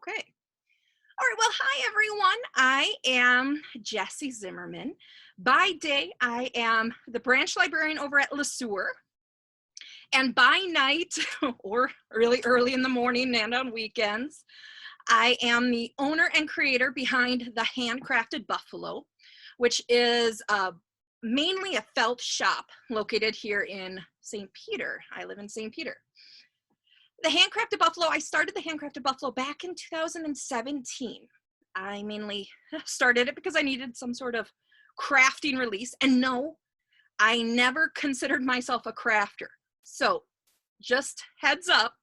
Okay. All right. Well, hi, everyone. I am Jessie Zimmerman. By day, I am the branch librarian over at LeSueur. And by night, or really early in the morning and on weekends, I am the owner and creator behind the Handcrafted Buffalo, which is mainly a felt shop located here in St. Peter. I live in St. Peter. The Handcrafted Buffalo, I started the Handcrafted Buffalo back in 2017. I mainly started it because I needed some sort of crafting release. And no, I never considered myself a crafter. So just heads up,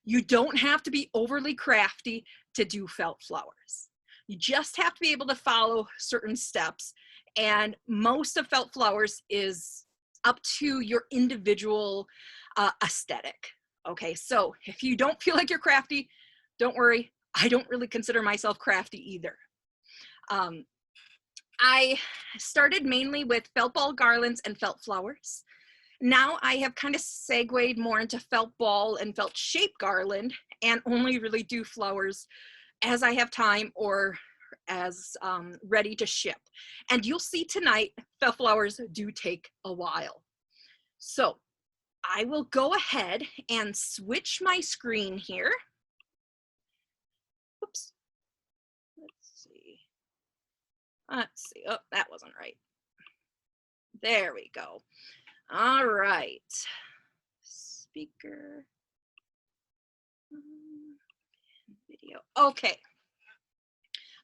you don't have to be overly crafty to do felt flowers. You just have to be able to follow certain steps. And most of felt flowers is up to your individual aesthetic. Okay, so if you don't feel like you're crafty, don't worry. I don't really consider myself crafty either. I started mainly with felt ball garlands and felt flowers. Now I have kind of segued more into felt ball and felt shape garland and only really do flowers as I have time or as ready to ship. And you'll see tonight, felt flowers do take a while. So I will go ahead and switch my screen here. Oops. Let's see. Oh, that wasn't right. There we go. All right. Speaker. Video. Okay.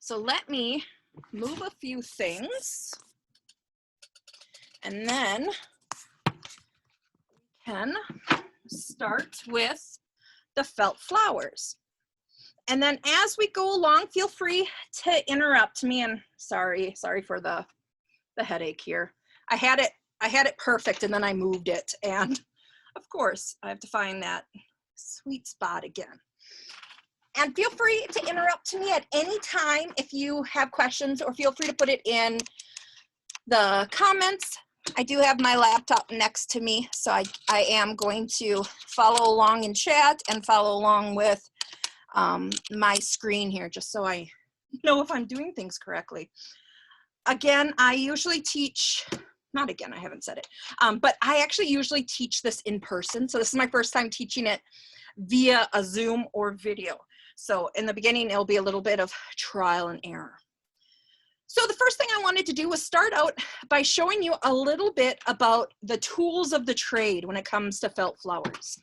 So let me move a few things. And then we can start with the felt flowers. And then as we go along, feel free to interrupt me. And sorry for the headache here. I had it perfect and then I moved it. And of course, I have to find that sweet spot again. And feel free to interrupt me at any time if you have questions, or feel free to put it in the comments. I do have my laptop next to me, so I am going to follow along in chat and follow along with my screen here, just so I know if I'm doing things correctly. Again, I usually teach, not again, I haven't said it, but I actually usually teach this in person. So this is my first time teaching it via a Zoom or video. So in the beginning, it'll be a little bit of trial and error. So the first thing I wanted to do was start out by showing you a little bit about the tools of the trade when it comes to felt flowers.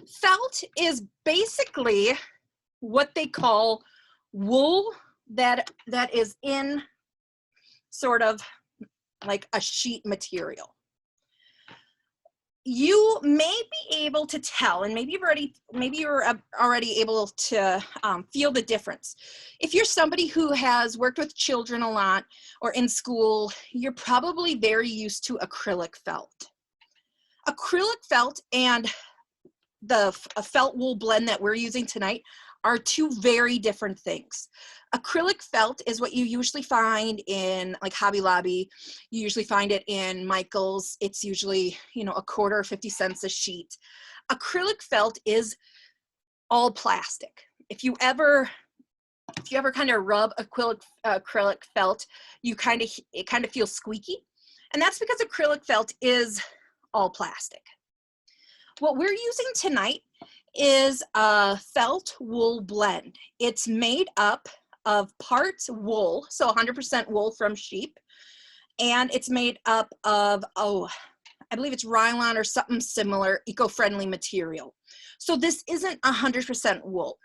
Felt is basically what they call wool that is in sort of like a sheet material. You may be able to tell, and maybe you're already able to feel the difference. If you're somebody who has worked with children a lot or in school, you're probably very used to acrylic felt. Acrylic felt and the felt wool blend that we're using tonight are two very different things. Acrylic felt is what you usually find in like Hobby Lobby. You usually find it in Michael's. It's usually, you know, $1 or 50 cents a sheet. Acrylic felt is all plastic. If you ever kind of rub acrylic felt, it kind of feels squeaky. And that's because acrylic felt is all plastic. What we're using tonight is a felt wool blend. It's made up of parts wool, so 100% wool from sheep, and it's made up of, I believe it's Rylon or something similar, eco-friendly material. So this isn't 100% wool.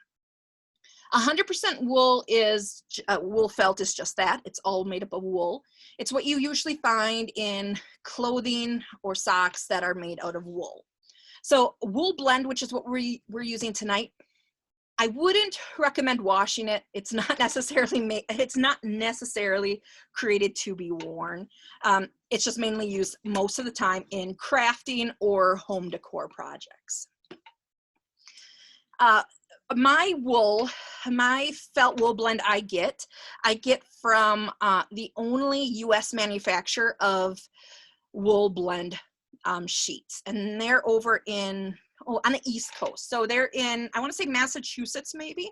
100% wool is, wool felt is just that. It's all made up of wool. It's what you usually find in clothing or socks that are made out of wool. So wool blend, which is what we're using tonight, I wouldn't recommend washing it. It's not necessarily created to be worn. It's just mainly used most of the time in crafting or home decor projects. My felt wool blend I get from the only US manufacturer of wool blend sheets, and they're over in on the East Coast. So they're in, I want to say Massachusetts maybe,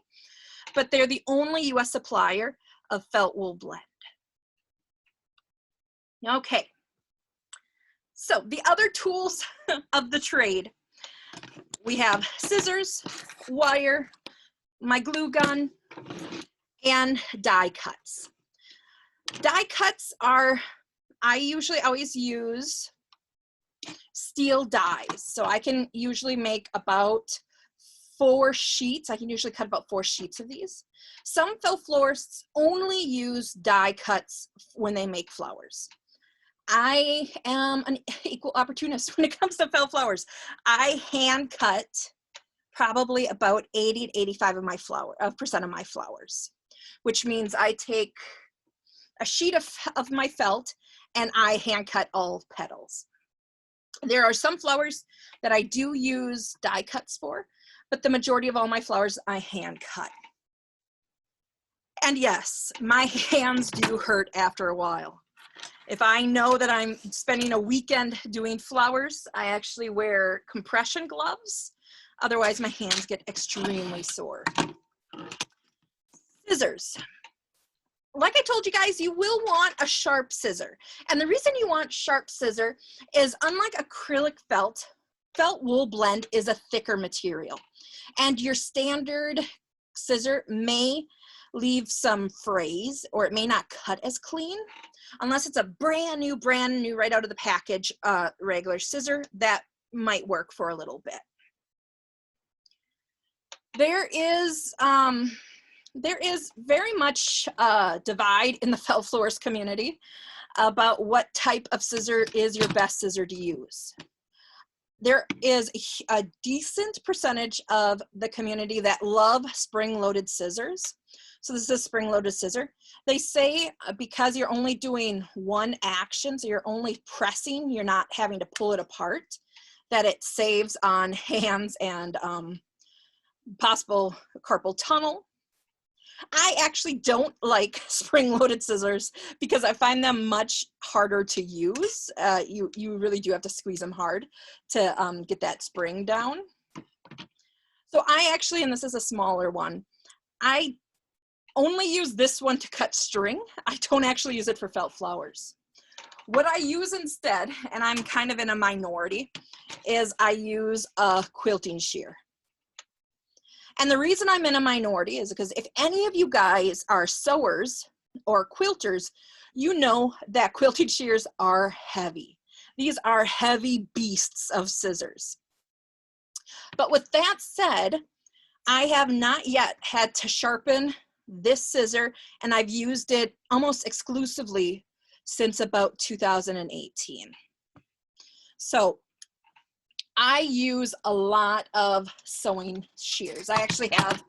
but they're the only US supplier of felt wool blend. Okay, so the other tools of the trade, we have scissors, wire, my glue gun, and die cuts. Die cuts are, I usually always use steel dies. So I can usually make about 4 sheets. I can usually cut about 4 sheets of these. Some felt florists only use die cuts when they make flowers. I am an equal opportunist when it comes to felt flowers. I hand cut probably about 80 to 85% of my flowers, which means I take a sheet of my felt and I hand cut all petals. There are some flowers that I do use die cuts for, but the majority of all my flowers I hand cut. And yes, my hands do hurt after a while. If I know that I'm spending a weekend doing flowers, I actually wear compression gloves. Otherwise, my hands get extremely sore. Scissors. Like I told you guys, you will want a sharp scissor. And the reason you want sharp scissor is, unlike acrylic felt, felt wool blend is a thicker material. And your standard scissor may leave some frays, or it may not cut as clean. Unless it's a brand new, right out of the package, regular scissor, that might work for a little bit. There is very much a divide in the felt florist community about what type of scissor is your best scissor to use. There is a decent percentage of the community that love spring-loaded scissors. So this is a spring-loaded scissor. They say because you're only doing one action, so you're only pressing, you're not having to pull it apart, that it saves on hands and possible carpal tunnel. I actually don't like spring-loaded scissors because I find them much harder to use. You really do have to squeeze them hard to get that spring down. So I actually, and this is a smaller one, I only use this one to cut string. I don't actually use it for felt flowers. What I use instead, and I'm kind of in a minority, is I use a quilting shear. And the reason I'm in a minority is because if any of you guys are sewers or quilters, you know that quilting shears are heavy. These are heavy beasts of scissors. But with that said, I have not yet had to sharpen this scissor, and I've used it almost exclusively since about 2018. So I use a lot of sewing shears. I actually have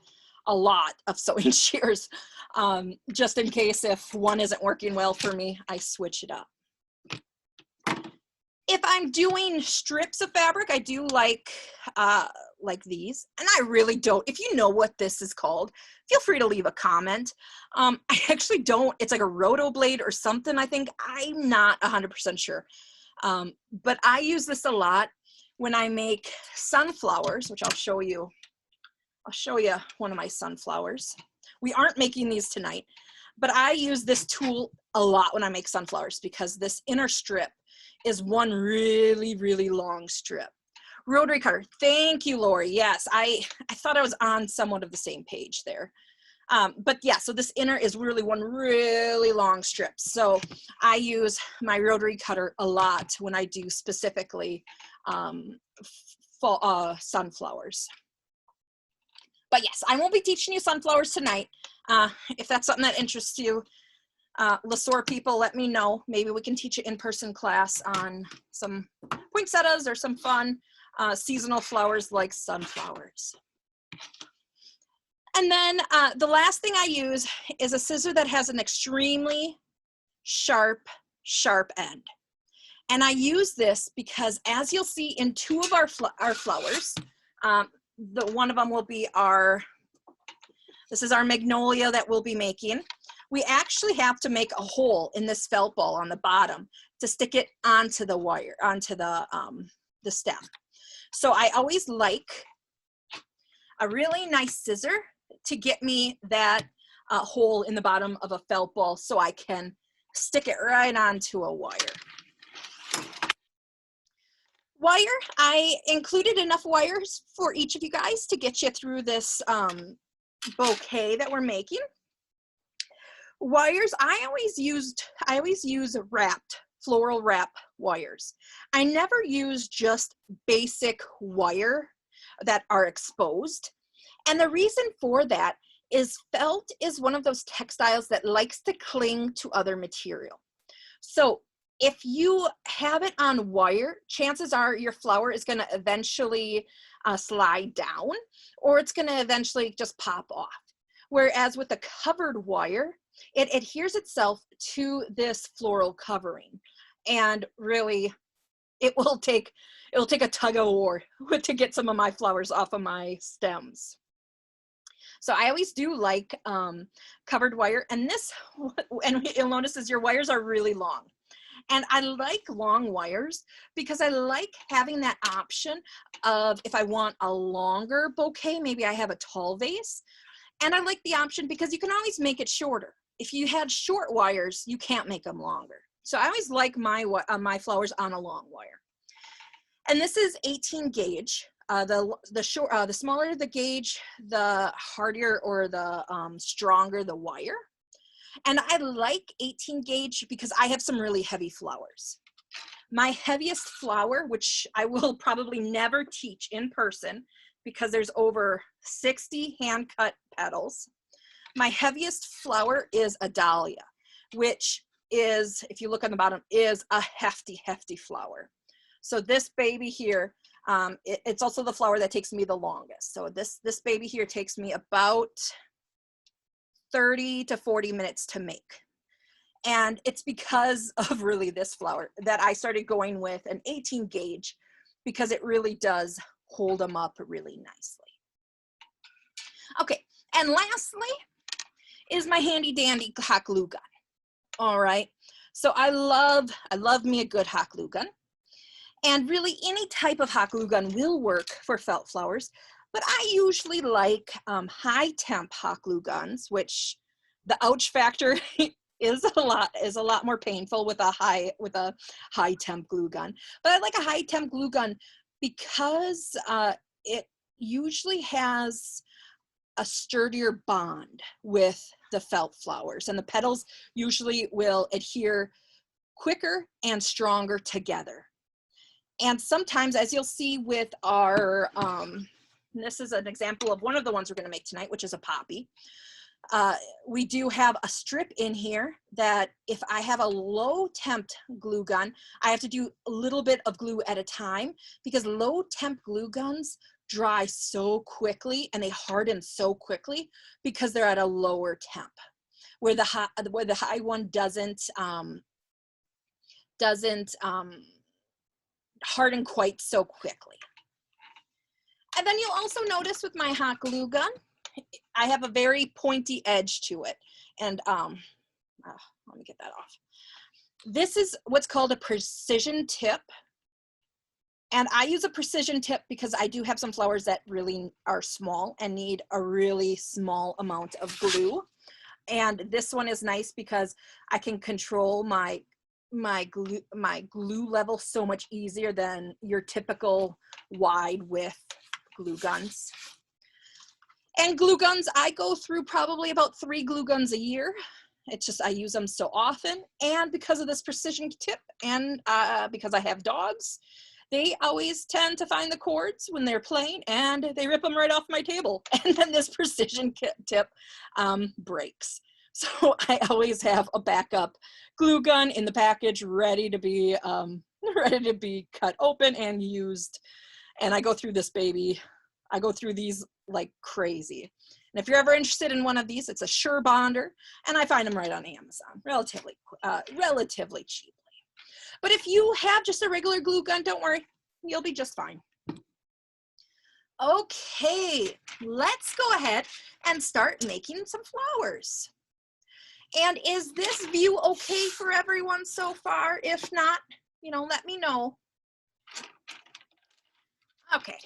a lot of sewing shears. Just in case if one isn't working well for me, I switch it up. If I'm doing strips of fabric, I do like these, and I really don't. If you know what this is called, feel free to leave a comment. I actually don't. It's like a roto blade or something, I think. I'm not 100% sure. But I use this a lot when I make sunflowers, which I'll show you. I'll show you one of my sunflowers. We aren't making these tonight, but I use this tool a lot when I make sunflowers because this inner strip is one really, really long strip. Rotary cutter. Thank you, Lori. Yes, I thought I was on somewhat of the same page there. But yeah, so this inner is really one really long strip. So I use my rotary cutter a lot when I do specifically sunflowers. But yes, I won't be teaching you sunflowers tonight. If that's something that interests you, LeSueur people, let me know. Maybe we can teach an in-person class on some poinsettias or some fun seasonal flowers like sunflowers. And then the last thing I use is a scissor that has an extremely sharp end. And I use this because, as you'll see in two of our flowers, one of them will be this is our magnolia that we'll be making. We actually have to make a hole in this felt ball on the bottom to stick it onto the wire, onto the stem. So I always like a really nice scissor to get me that hole in the bottom of a felt ball so I can stick it right onto a wire. I included enough wires for each of you guys to get you through this bouquet that we're making. Wires, I always use wrapped, floral wrap wires. I never use just basic wire that are exposed. And the reason for that is felt is one of those textiles that likes to cling to other material. So if you have it on wire, chances are your flower is going to eventually slide down, or it's going to eventually just pop off. Whereas with the covered wire, it adheres itself to this floral covering, and really it'll take a tug of war to get some of my flowers off of my stems. So I always do like covered wire, and you'll notice is your wires are really long. And I like long wires because I like having that option of if I want a longer bouquet, maybe I have a tall vase, and I like the option because you can always make it shorter. If you had short wires, you can't make them longer. So I always like my flowers on a long wire. And this is 18 gauge. The smaller the gauge, the harder or the stronger the wire. And I like 18 gauge because I have some really heavy flowers. My heaviest flower, which I will probably never teach in person because there's over 60 hand cut petals. My heaviest flower is a dahlia, which is, if you look on the bottom, is a hefty, hefty flower. So this baby here, it's also the flower that takes me the longest. So this baby here takes me about 30 to 40 minutes to make. And it's because of really this flower that I started going with an 18 gauge because it really does hold them up really nicely. Okay, and lastly is my handy dandy hot glue gun. All right, so I love me a good hot glue gun. And really any type of hot glue gun will work for felt flowers, but I usually like high temp hot glue guns, which the ouch factor is a lot more painful with a high temp glue gun. But I like a high temp glue gun because it usually has a sturdier bond with the felt flowers, and the petals usually will adhere quicker and stronger together. And sometimes, as you'll see with our, this is an example of one of the ones we're going to make tonight, which is a poppy. We do have a strip in here that if I have a low temp glue gun, I have to do a little bit of glue at a time because low temp glue guns dry so quickly and they harden so quickly because they're at a lower temp, where the high one doesn't harden quite so quickly. And then you'll also notice with my hot glue gun, I have a very pointy edge to it. And let me get that off. This is what's called a precision tip. And I use a precision tip because I do have some flowers that really are small and need a really small amount of glue. And this one is nice because I can control my glue level so much easier than your typical wide width glue guns. And glue guns, I go through probably about 3 glue guns a year. It's just I use them so often, and because of this precision tip, and because I have dogs, they always tend to find the cords when they're playing, and they rip them right off my table, and then this precision tip breaks. So I always have a backup glue gun in the package ready to be cut open and used. And I go through this baby. I go through these like crazy. And if you're ever interested in one of these, it's a Sure Bonder, and I find them right on Amazon, relatively cheaply. But if you have just a regular glue gun, don't worry, you'll be just fine. Okay, let's go ahead and start making some flowers. And is this view okay for everyone so far? If not, let me know. Okay.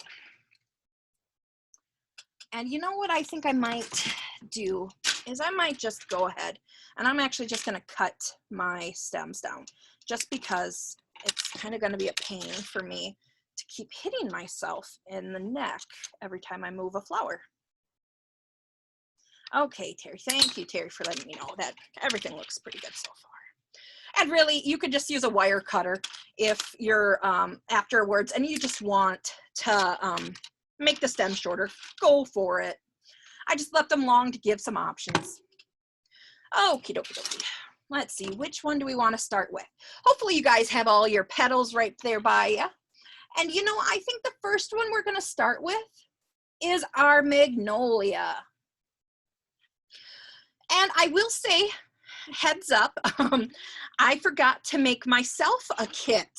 And you know what I think I might do is I might just go ahead and I'm actually just going to cut my stems down just because it's kind of going to be a pain for me to keep hitting myself in the neck every time I move a flower. Okay, Terry, thank you, Terry, for letting me know that everything looks pretty good so far. And really, you could just use a wire cutter if you're afterwards and you just want to make the stem shorter, go for it. I just left them long to give some options. Okie dokie dokie. Let's see, which one do we want to start with? Hopefully you guys have all your petals right there by you. And you know, I think the first one we're going to start with is our magnolia. And I will say, heads up, I forgot to make myself a kit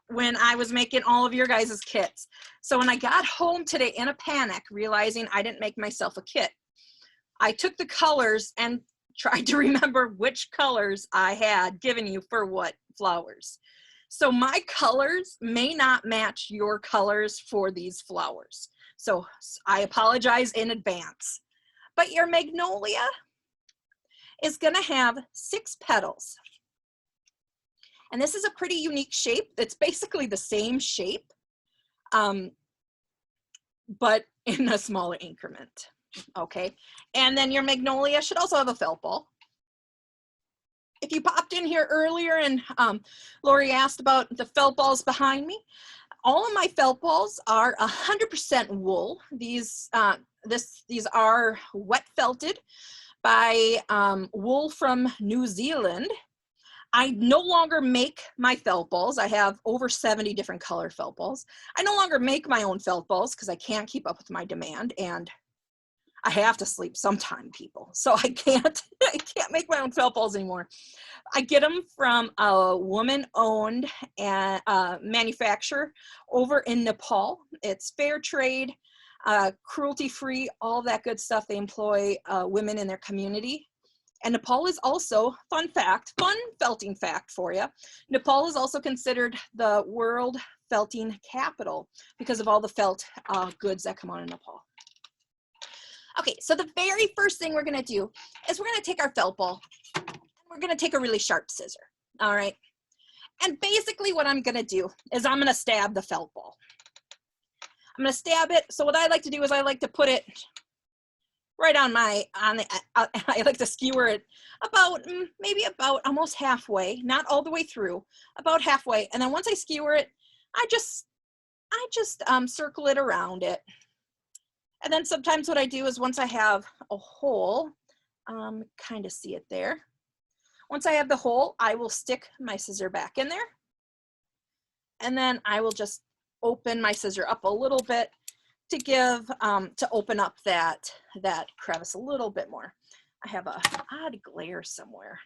when I was making all of your guys' kits. So when I got home today in a panic, realizing I didn't make myself a kit, I took the colors and tried to remember which colors I had given you for what flowers. So my colors may not match your colors for these flowers. So I apologize in advance. But your magnolia is going to have 6 petals. And this is a pretty unique shape. It's basically the same shape, but in a smaller increment, okay? And then your magnolia should also have a felt ball. If you popped in here earlier and Lori asked about the felt balls behind me, all of my felt balls are 100% wool. These are wet felted by wool from New Zealand. I no longer make my felt balls. I have over 70 different color felt balls. I no longer make my own felt balls because I can't keep up with my demand, and I have to sleep sometime, people. So I can't make my own felt balls anymore. I get them from a woman-owned manufacturer over in Nepal. It's fair trade, cruelty-free, all that good stuff. They employ women in their community. And Nepal is also, fun felting fact for you, Nepal is also considered the world felting capital because of all the felt goods that come out of Nepal. Okay, so the very first thing we're gonna do is we're gonna take our felt ball and we're gonna take a really sharp scissor, all right? And basically what I'm gonna do is I'm gonna stab the felt ball. I'm gonna stab it, so what I like to do is I like to put it right on I like to skewer it maybe about almost halfway, not all the way through, about halfway. And then once I skewer it, I just circle it around it. And then sometimes what I do is once I have a hole, kind of see it there. Once I have the hole, I will stick my scissor back in there. And then I will just open my scissor up a little bit to give, to open up that crevice a little bit more. I have a odd glare somewhere.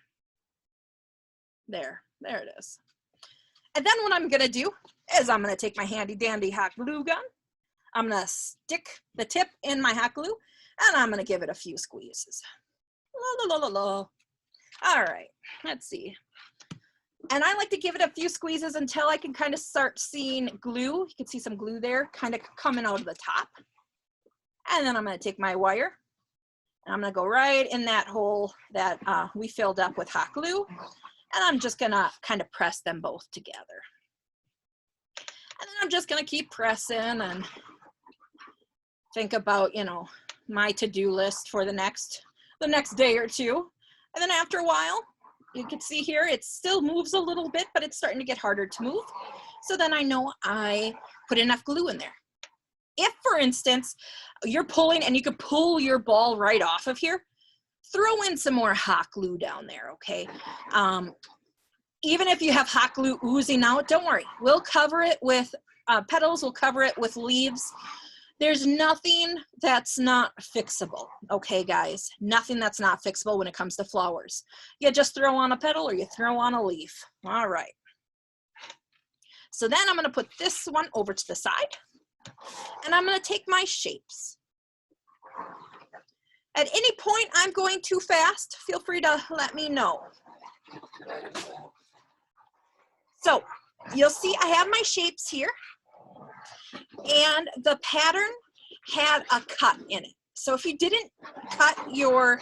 There it is. And then what I'm gonna do is I'm gonna take my handy dandy hot glue gun. I'm gonna stick the tip in my hot glue and I'm gonna give it a few squeezes. La, la, la, la, la. All right, let's see. And I like to give it a few squeezes until I can kind of start seeing glue. You can see some glue there kind of coming out of the top. And then I'm going to take my wire and I'm going to go right in that hole that we filled up with hot glue. And I'm just going to kind of press them both together. And then I'm just going to keep pressing and think about, you know, my to-do list for the next day or two. And then after a while, you can see here, it still moves a little bit, but it's starting to get harder to move. So then I know I put enough glue in there. If, for instance, you're pulling and you could pull your ball right off of here, throw in some more hot glue down there, okay? Even if you have hot glue oozing out, don't worry. We'll cover it with petals, we'll cover it with leaves. There's nothing that's not fixable, okay, guys? Nothing that's not fixable when it comes to flowers. You just throw on a petal or you throw on a leaf. All right. So then I'm gonna put this one over to the side and I'm gonna take my shapes. At any point I'm going too fast, feel free to let me know. So you'll see I have my shapes here. and the pattern had a cut in it. So if you didn't cut your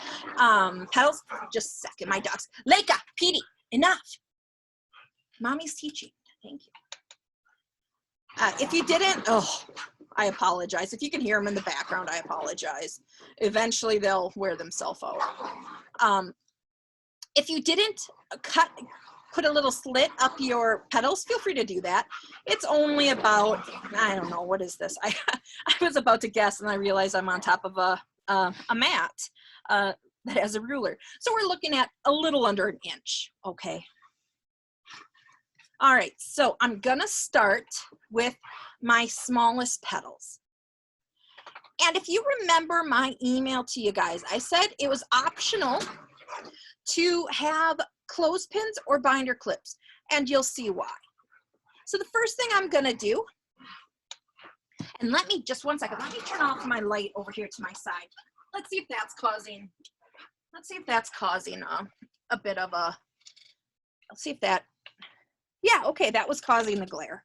petals, just a second, my dogs. Leica, Petey, enough. Mommy's teaching, thank you. If you didn't, oh, I apologize. If you can hear them in the background, I apologize. Eventually they'll wear themselves out. If you didn't put a little slit up your petals, feel free to do that. It's only about, I don't know, what is this? I was about to guess and I realized I'm on top of a mat that has a ruler. So we're looking at a little under an inch, okay? All right, so I'm gonna start with my smallest petals. And if you remember my email to you guys, I said it was optional to have clothespins or binder clips, and you'll see why. So the first thing I'm gonna do, and let me, just one second, let me turn off my light over here to my side. Let's see if that's causing, a bit of a, let's see if that, yeah, okay, that was causing the glare.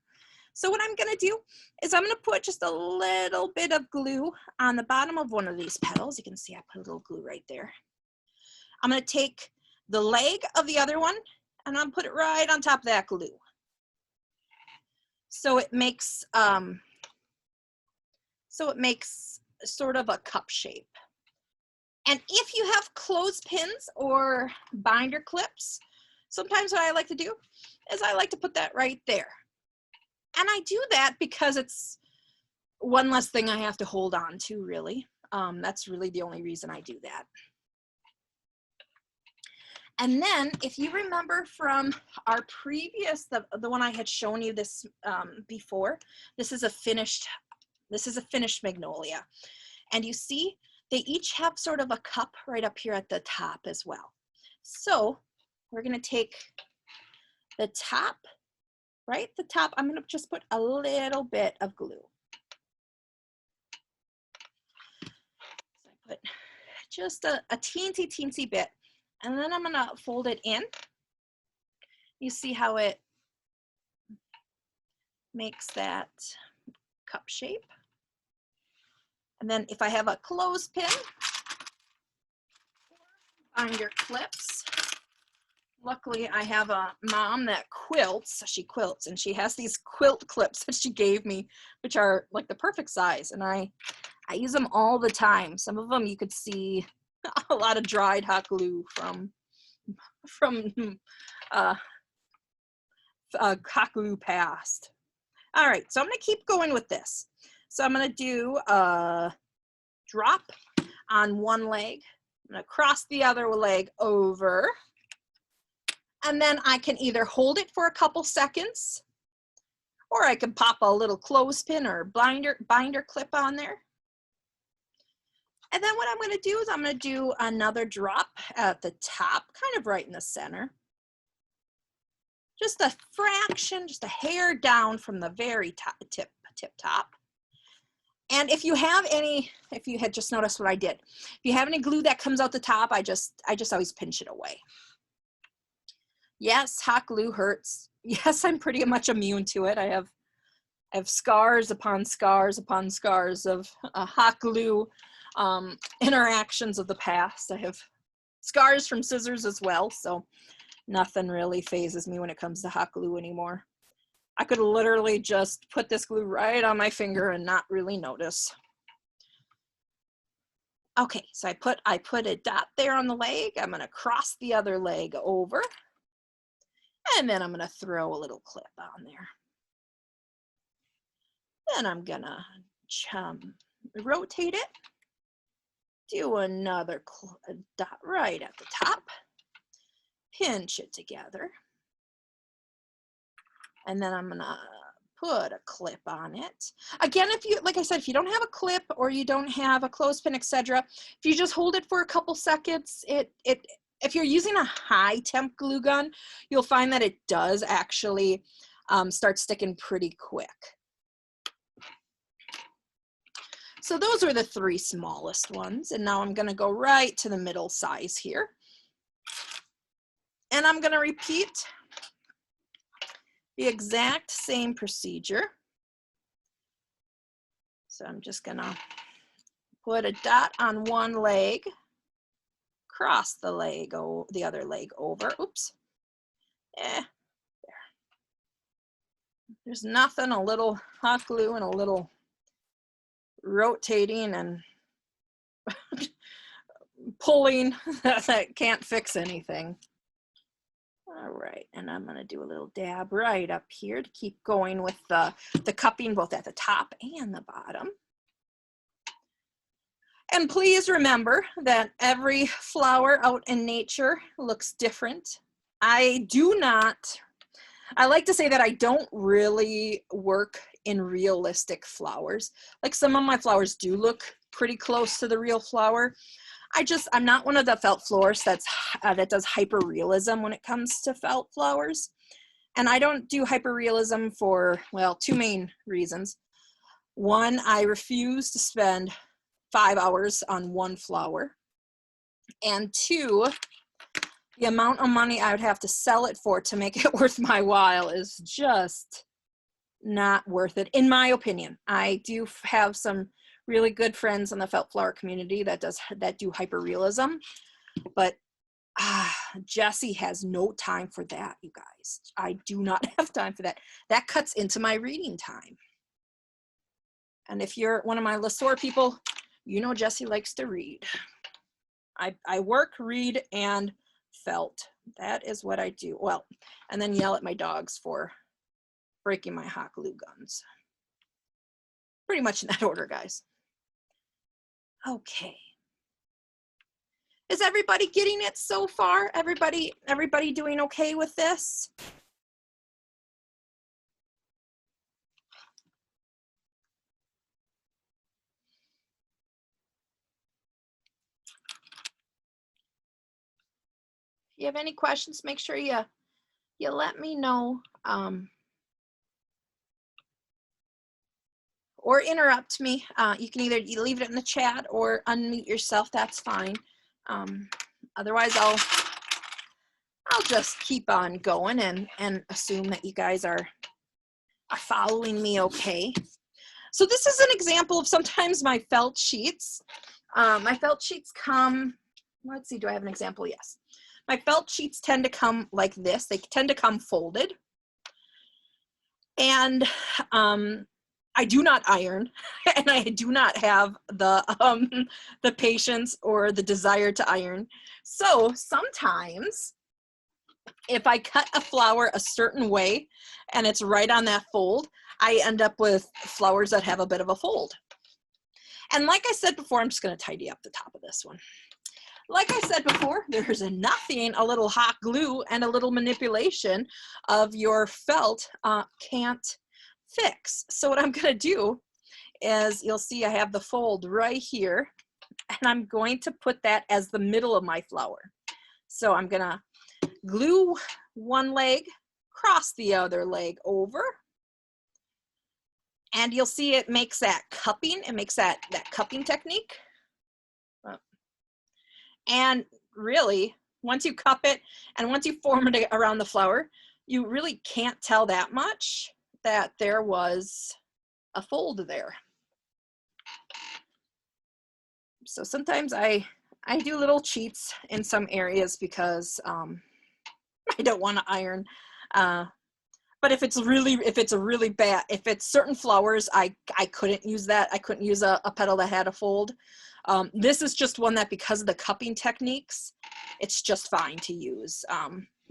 So what I'm gonna do is I'm gonna put just a little bit of glue on the bottom of one of these petals. You can see I put a little glue right there. I'm gonna take the leg of the other one and I'll put it right on top of that glue. So it makes sort of a cup shape. And if you have clothespins or binder clips, sometimes what I like to do is I like to put that right there. And I do that because it's one less thing I have to hold on to, really. That's really the only reason I do that. And then if you remember from our previous, the one I had shown you this before, this is a finished magnolia. And you see, they each have sort of a cup right up here at the top as well. So we're gonna take the top, right at the top, I'm gonna just put a little bit of glue. So I put just a teensy bit, and then I'm gonna fold it in. You see how it makes that cup shape. And then if I have a clothespin, binder clips, luckily I have a mom that quilts, she quilts, and she has these quilt clips that she gave me, which are like the perfect size, and I use them all the time. Some of them you could see a lot of dried hot glue from hot glue past. All right, so I'm gonna keep going with this. So I'm gonna do a drop on one leg. I'm gonna cross the other leg over. And then I can either hold it for a couple seconds, or I can pop a little clothespin or binder clip on there. And then what I'm gonna do is I'm gonna do another drop at the top, kind of right in the center. Just a fraction, just a hair down from the very top, tip top. And if you have any, if you had just noticed what I did, if you have any glue that comes out the top, I just always pinch it away. Yes, hot glue hurts. Yes, I'm pretty much immune to it. I have scars upon scars upon scars of hot glue interactions of the past. I have scars from scissors as well, so nothing really phases me when it comes to hot glue anymore. I could literally just put this glue right on my finger and not really notice. Okay, so I put a dot there on the leg. I'm gonna cross the other leg over, and then I'm gonna throw a little clip on there. Then I'm gonna rotate it, do another dot right at the top, pinch it together, and then I'm gonna put a clip on it. Again, if you, like I said, if you don't have a clip or you don't have a clothespin, etc., if you just hold it for a couple seconds, if you're using a high temp glue gun, you'll find that it does actually start sticking pretty quick. So those are the three smallest ones. And now I'm gonna go right to the middle size here. And I'm gonna repeat the exact same procedure. So I'm just gonna put a dot on one leg, cross the leg, the other leg over. Oops. There. There's nothing, a little hot glue and a little rotating and pulling that can't fix anything. All right, and I'm gonna do a little dab right up here to keep going with the cupping both at the top and the bottom. And please remember that every flower out in nature looks different. I like to say that I don't really work in realistic flowers. Like some of my flowers do look pretty close to the real flower. I'm not one of the felt florists that does hyperrealism when it comes to felt flowers. And I don't do hyperrealism for, well, two main reasons. One, I refuse to spend 5 hours on one flower. And two, the amount of money I would have to sell it for to make it worth my while is just not worth it, in my opinion. I do have some really good friends in the felt flower community that do hyperrealism, but Jessie has no time for that, you guys. I do not have time for that. That cuts into my reading time. And if you're one of my LaSoar people, you know Jessie likes to read. I work, read, and felt. That is what I do. Well, and then yell at my dogs for breaking my hot glue guns. Pretty much in that order, guys. Okay. Is everybody getting it so far? Everybody doing okay with this? If you have any questions, make sure you let me know. Or interrupt me. You can either leave it in the chat or unmute yourself. That's fine. Otherwise, I'll just keep on going and assume that you guys are following me okay. So this is an example of sometimes my felt sheets. My felt sheets come, let's see, do I have an example? Yes. My felt sheets tend to come like this. They tend to come folded. And I do not iron, and I do not have the patience or the desire to iron. So sometimes if I cut a flower a certain way and it's right on that fold, I end up with flowers that have a bit of a fold. And like I said before, I'm just going to tidy up the top of this one. Like I said before, there's nothing a little hot glue and a little manipulation of your felt can't fix. So what I'm going to do is, you'll see I have the fold right here, and I'm going to put that as the middle of my flower. So I'm going to glue one leg, cross the other leg over, and you'll see it makes that cupping. It makes that cupping technique. And really, once you cup it and once you form it around the flower, you really can't tell that much that there was a fold there. So sometimes I do little cheats in some areas because I don't want to iron. But if it's certain flowers, I couldn't use that. I couldn't use a petal that had a fold. This is just one that, because of the cupping techniques, it's just fine to use.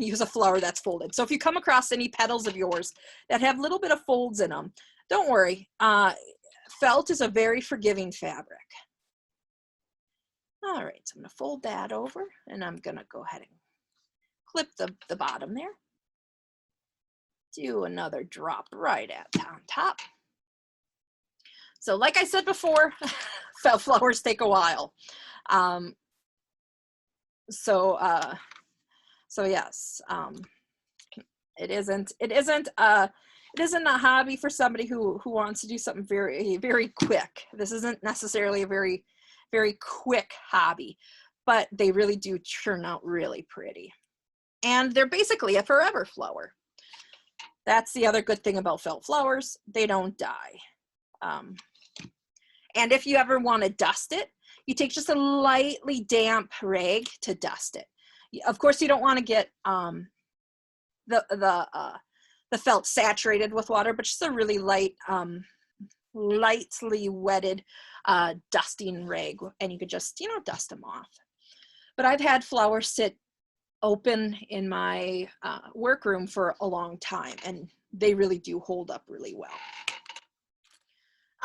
Use a flower that's folded. So if you come across any petals of yours that have a little bit of folds in them, don't worry. Felt is a very forgiving fabric. All right, so I'm gonna fold that over, and I'm gonna go ahead and clip the bottom there. Do another drop right on top. So like I said before, felt flowers take a while. So yes, it isn't a hobby for somebody who wants to do something very, very quick. This isn't necessarily a very, very quick hobby, but they really do turn out really pretty. And they're basically a forever flower. That's the other good thing about felt flowers. They don't die. And if you ever want to dust it, you take just a lightly damp rag to dust it. Of course, you don't want to get the felt saturated with water, but just a really light, lightly wetted dusting rag, and you could just, dust them off. But I've had flowers sit open in my workroom for a long time, and they really do hold up really well.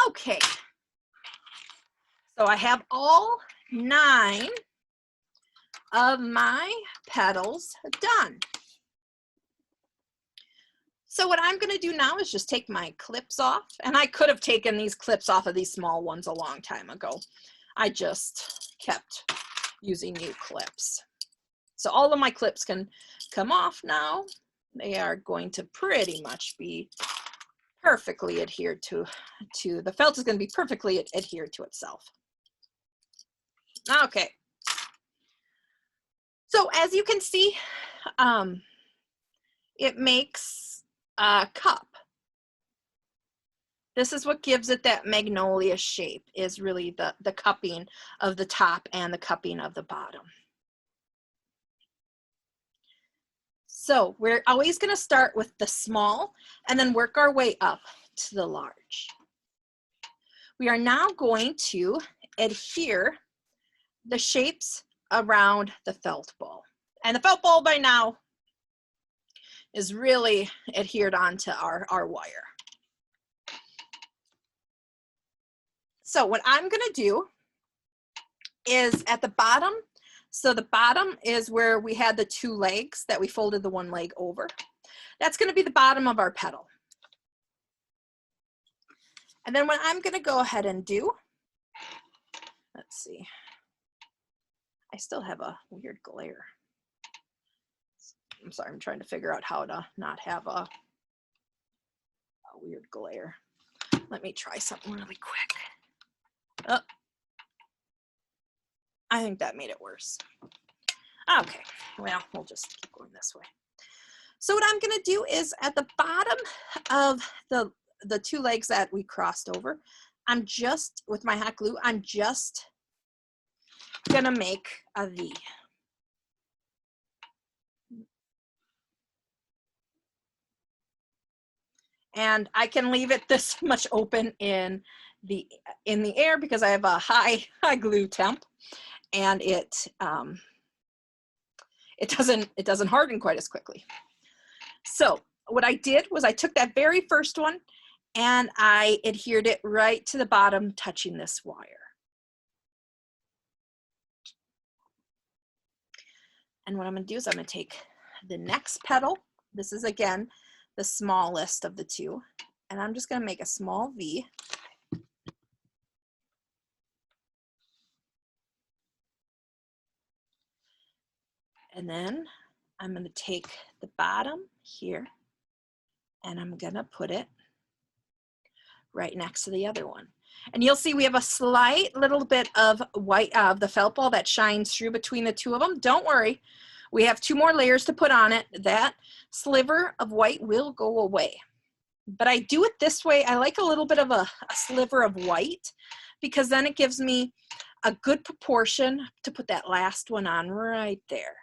Okay, so I have all 9 of my petals done. So what I'm going to do now is just take my clips off, and I could have taken these clips off of these small ones a long time ago. I just kept using new clips. So all of my clips can come off now. They are going to pretty much be perfectly adhered to the felt is going to be perfectly adhered to itself. Okay. So as you can see, it makes a cup. This is what gives it that magnolia shape, is really the cupping of the top and the cupping of the bottom. So we're always going to start with the small and then work our way up to the large. We are now going to adhere the shapes around the felt ball. And the felt ball by now is really adhered onto our wire. So what I'm going to do is at the bottom, so the bottom is where we had the 2 legs that we folded the 1 leg over. That's going to be the bottom of our petal. And then what I'm going to go ahead and do, let's see, I still have a weird glare. I'm sorry, I'm trying to figure out how to not have a weird glare. Let me try something really quick. Oh, I think that made it worse. Okay, well, we'll just keep going this way. So what I'm going to do is at the bottom of the 2 legs that we crossed over, I'm just, with my hot glue, I'm just going to make a V. And I can leave it this much open in the air because I have a high glue temp, and it doesn't harden quite as quickly. So what I did was I took that very first one and I adhered it right to the bottom, touching this wire. And what I'm going to do is I'm going to take the next petal. This is again the smallest of the 2, and I'm just going to make a small V. And then I'm going to take the bottom here and I'm going to put it right next to the other one. And you'll see we have a slight little bit of white of the felt ball that shines through between the 2 of them. Don't worry, we have 2 more layers to put on it. That sliver of white will go away. But I do it this way. I like a little bit of a sliver of white because then it gives me a good proportion to put that last one on right there.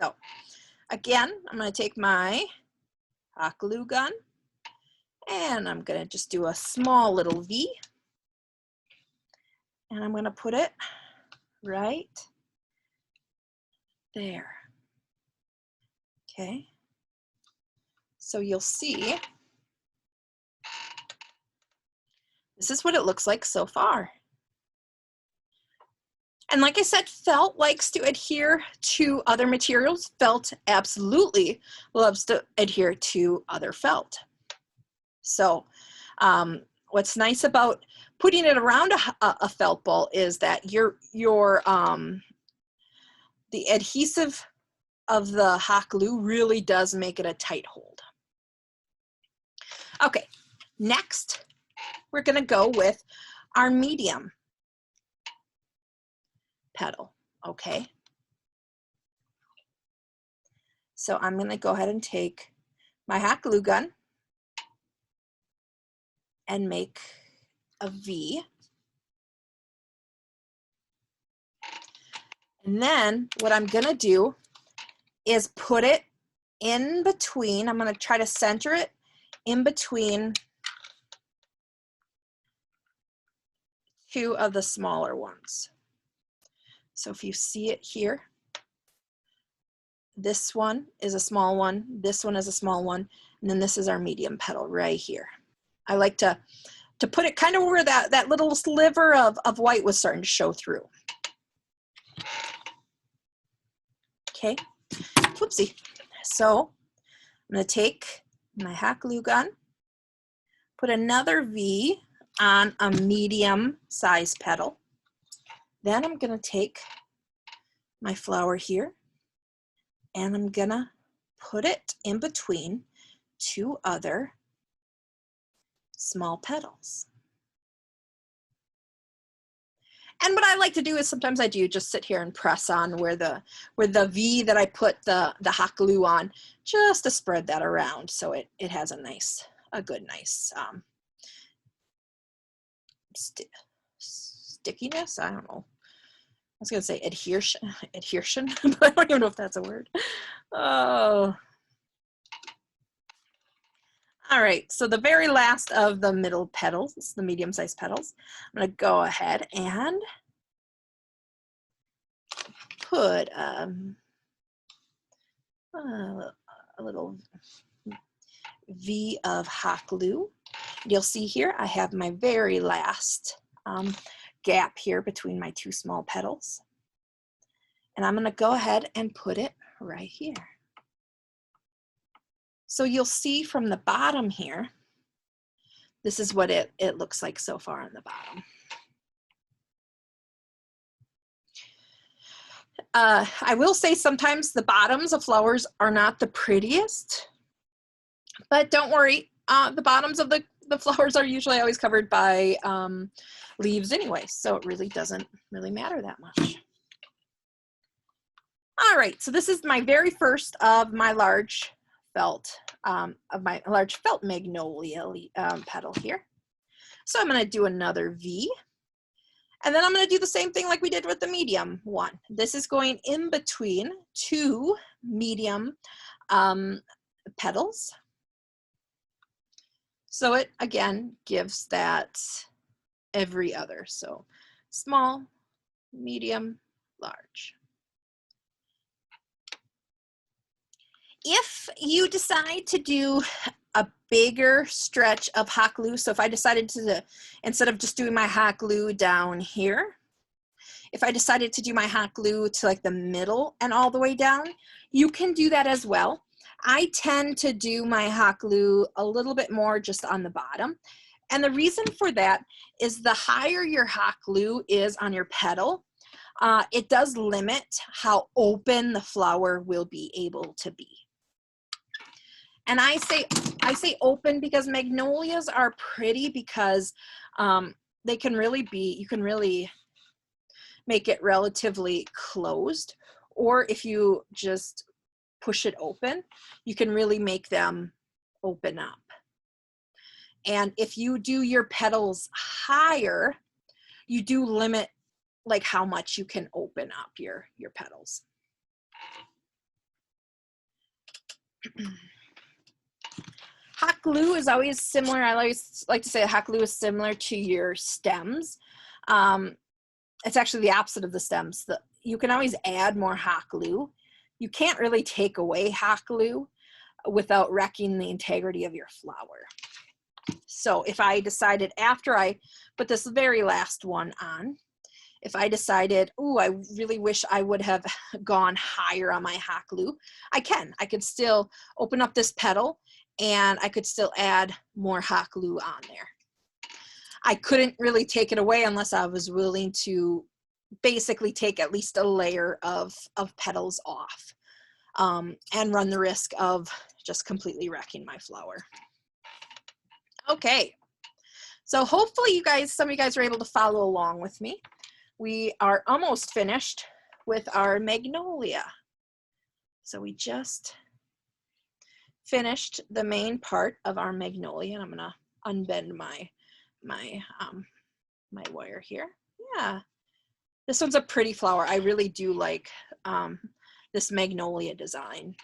So again, I'm going to take my hot glue gun and I'm going to just do a small little V, and I'm going to put it right there. Okay, so you'll see this is what it looks like so far. And like I said, felt likes to adhere to other materials. Felt absolutely loves to adhere to other felt. So what's nice about putting it around a felt ball is that the adhesive of the hot glue really does make it a tight hold. Okay, next we're going to go with our medium petal. Okay, so I'm going to go ahead and take my hot glue gun and make a V. And then what I'm gonna do is put it in between. I'm gonna try to center it in between two of the smaller ones. So if you see it here, this one is a small one, this one is a small one, and then this is our medium petal right here. I like to put it kind of where that little sliver of white was starting to show through. Okay, whoopsie. So I'm gonna take my hot glue gun, put another V on a medium size petal. Then I'm gonna take my flower here and I'm gonna put it in between two other small petals. And what I like to do is sometimes I do just sit here and press on where the V that I put the hot glue on, just to spread that around so it has a good nice stickiness. I don't know. I was gonna say adhesion, but I don't even know if that's a word. Oh. All right, so the very last of the middle petals, the medium-sized petals, I'm gonna go ahead and put a little V of hot glue. You'll see here I have my very last gap here between my two small petals. And I'm gonna go ahead and put it right here. So you'll see from the bottom here, this is what it looks like so far on the bottom. I will say sometimes the bottoms of flowers are not the prettiest, but don't worry, the bottoms of the flowers are usually always covered by leaves anyway, so it really doesn't really matter that much. All right, so this is my very first of my large felt magnolia petal here. So I'm gonna do another V. And then I'm gonna do the same thing like we did with the medium one. This is going in between two medium petals. So it, again, gives that every other. So small, medium, large. If you decide to do a bigger stretch of hot glue, so if I decided to, instead of just doing my hot glue down here, if I decided to do my hot glue to like the middle and all the way down, you can do that as well. I tend to do my hot glue a little bit more just on the bottom. And the reason for that is the higher your hot glue is on your petal, it does limit how open the flower will be able to be. And I say open because magnolias are pretty because they can really be, you can really make it relatively closed, or if you just push it open, you can really make them open up. And if you do your petals higher, you do limit like how much you can open up your petals. Hot glue is always similar. I always like to say hot glue is similar to your stems. It's actually the opposite of the stems. You can always add more hot glue. You can't really take away hot glue without wrecking the integrity of your flower. So if I decided after I put this very last one on, if I decided, oh, I really wish I would have gone higher on my hot glue, I could still open up this petal and I could still add more hot glue on there. I couldn't really take it away unless I was willing to basically take at least a layer of petals off and run the risk of just completely wrecking my flower. Okay, so hopefully some of you guys are able to follow along with me. We are almost finished with our magnolia. So we just finished the main part of our magnolia, and I'm gonna unbend my my wire here. Yeah, this one's a pretty flower. I really do like this magnolia design.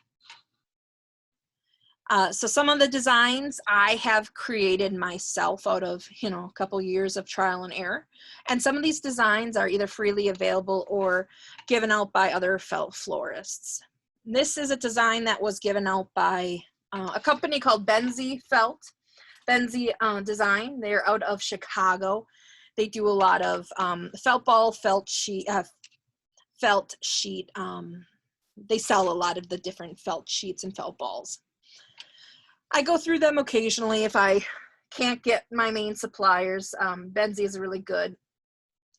So some of the designs I have created myself out of, you know, a couple years of trial and error. And some of these designs are either freely available or given out by other felt florists. This is a design that was given out by a company called Benzie Design. They're out of Chicago. They do a lot of felt ball, felt sheet. They sell a lot of the different felt sheets and felt balls. I go through them occasionally if I can't get my main suppliers. Benzie is a really good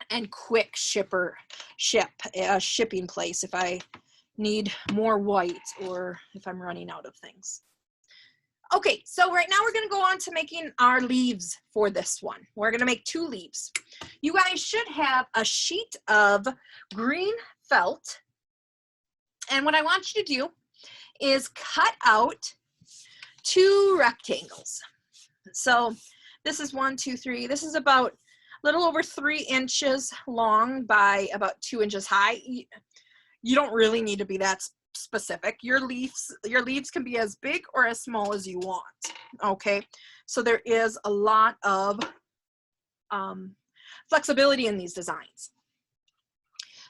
and quick shipping place if I need more white or if I'm running out of things. Okay, so right now we're going to go on to making our leaves for this one. We're going to make 2 leaves. You guys should have a sheet of green felt. And what I want you to do is cut out 2 rectangles. So this is 1, 2, 3. This is about a little over 3 inches long by about 2 inches high. You don't really need to be that specific. Your leaves can be as big or as small as you want. Okay, so there is a lot of flexibility in these designs.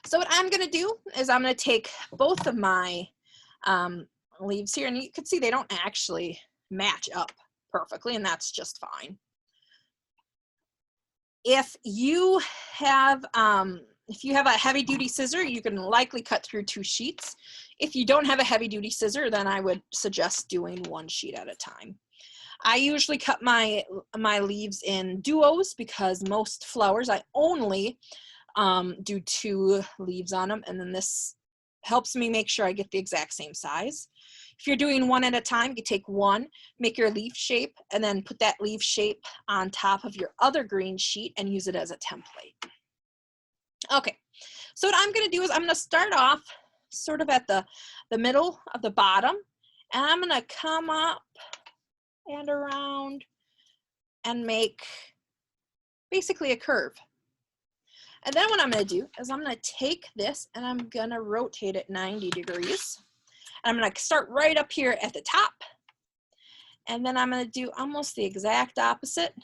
So what I'm going to do is I'm going to take both of my leaves here, and you can see they don't actually match up perfectly, and that's just fine. If you have a heavy duty scissor, you can likely cut through 2 sheets. If you don't have a heavy duty scissor, then I would suggest doing 1 sheet at a time. I usually cut my leaves in duos because most flowers I only do 2 leaves on them, and then this helps me make sure I get the exact same size. If you're doing 1 at a time, you take 1, make your leaf shape, and then put that leaf shape on top of your other green sheet and use it as a template. Okay, so what I'm going to do is I'm going to start off sort of at the middle of the bottom, and I'm going to come up and around and make basically a curve. And then what I'm going to do is I'm going to take this and I'm going to rotate it 90 degrees. I'm going to start right up here at the top. And then I'm going to do almost the exact opposite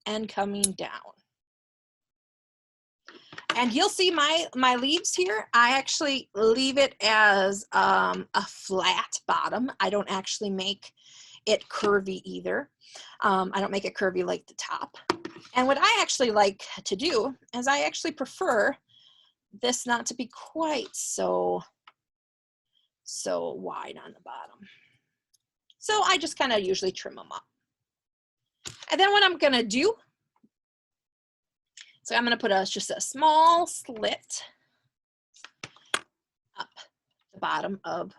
and coming down. And you'll see my leaves here. I actually leave it as a flat bottom. I don't actually make it curvy either. I don't make it curvy like the top. And what I actually like to do is I actually prefer this not to be quite so wide on the bottom. So I just kind of usually trim them up. And then what I'm going to do, so I'm going to put just a small slit up the bottom of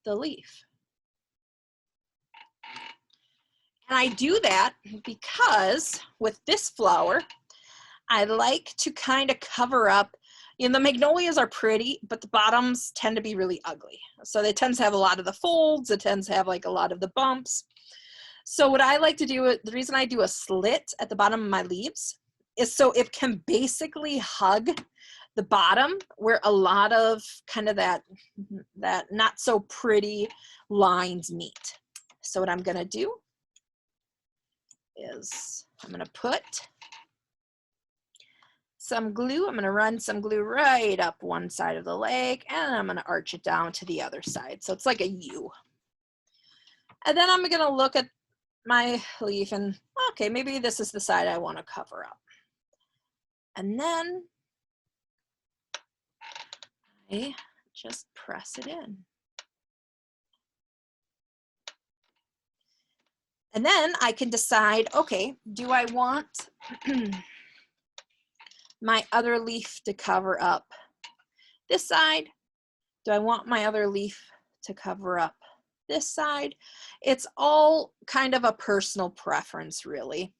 the leaf. And I do that because with this flower, I like to kind of cover up, you know, the magnolias are pretty, but the bottoms tend to be really ugly. So they tend to have a lot of the folds, it tends to have like a lot of the bumps. So what I like to do, the reason I do a slit at the bottom of my leaves is so it can basically hug the bottom where a lot of kind of that not so pretty lines meet. So what I'm going to do is I'm going to put some glue. I'm going to run some glue right up one side of the leg, and I'm going to arch it down to the other side. So it's like a U. And then I'm going to look at my leaf and, okay, maybe this is the side I want to cover up. And then I just press it in. And then I can decide, okay, do I want my other leaf to cover up this side? Do I want my other leaf to cover up this side? It's all kind of a personal preference, really.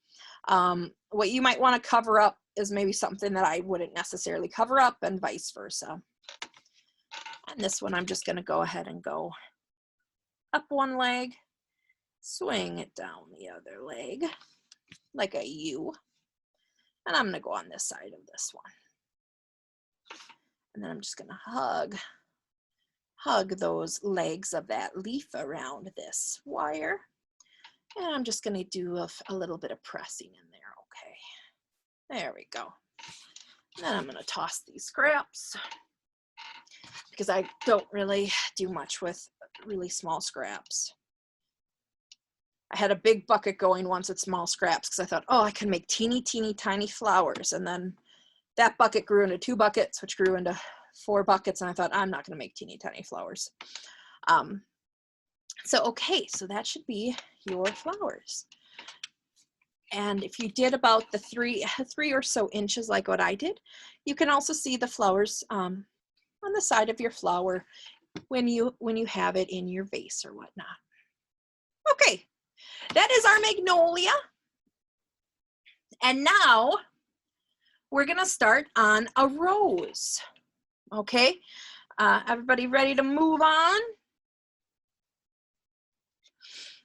What you might want to cover up is maybe something that I wouldn't necessarily cover up, and vice versa. And this one, I'm just going to go ahead and go up one leg, swing it down the other leg. like a U. And I'm gonna go on this side of this one. And then I'm just gonna hug those legs of that leaf around this wire. And I'm just gonna do a little bit of pressing in there, okay. There we go. And then I'm gonna toss these scraps because I don't really do much with really small scraps. I had a big bucket going once with small scraps because I thought, oh, I can make teeny, teeny, tiny flowers. And then that bucket grew into 2 buckets, which grew into 4 buckets. And I thought, I'm not going to make teeny, tiny flowers. Okay, so that should be your flowers. And if you did about the 3 or so inches like what I did, you can also see the flowers on the side of your flower when you have it in your vase or whatnot. Okay. That is our magnolia. And now we're gonna start on a rose, okay? Everybody ready to move on?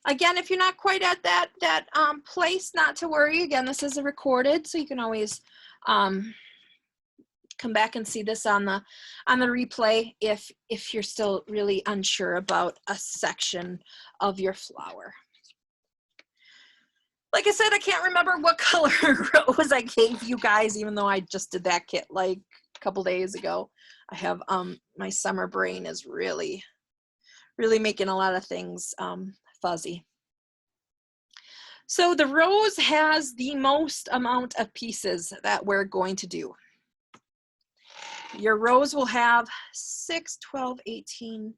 Again, if you're not quite at that place, not to worry. Again, this is a recorded, so you can always come back and see this on the replay if you're still really unsure about a section of your flower. Like I said, I can't remember what color rose I gave you guys, even though I just did that kit like a couple days ago. I have, my summer brain is really making a lot of things fuzzy. So the rose has the most amount of pieces that we're going to do. Your rose will have 6, 12, 18,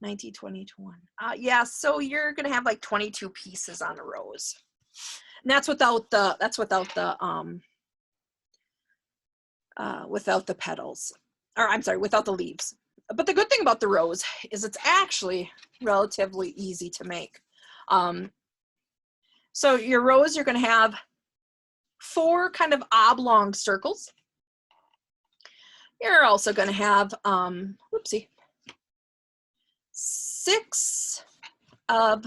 19, 20, 21. Yeah, so you're gonna have like 22 pieces on a rose. And that's without the petals, or I'm sorry, without the leaves. But the good thing about the rose is it's actually relatively easy to make. So your rose, you're going to have 4 kind of oblong circles. You're also going to have, 6 of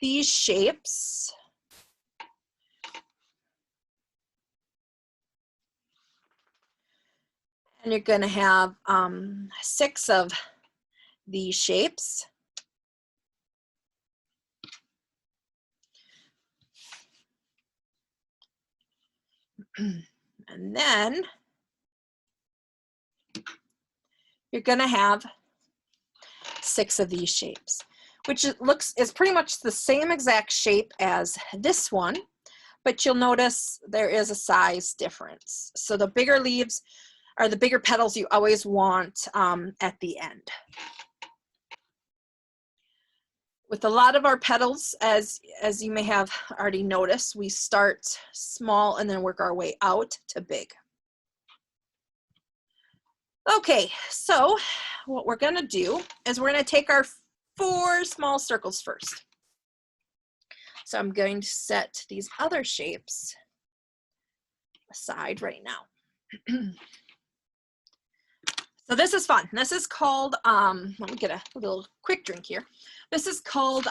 these shapes. And you're going to have 6 of these shapes. And then you're going to have 6 of these shapes, which is pretty much the same exact shape as this one, but you'll notice there is a size difference. So the bigger leaves, or the bigger petals, you always want at the end. With a lot of our petals, as you may have already noticed, we start small and then work our way out to big. Okay, so what we're gonna do is we're gonna take our 4 small circles first. So I'm going to set these other shapes aside right now. So this is fun. This is called, let me get a little quick drink here. This is called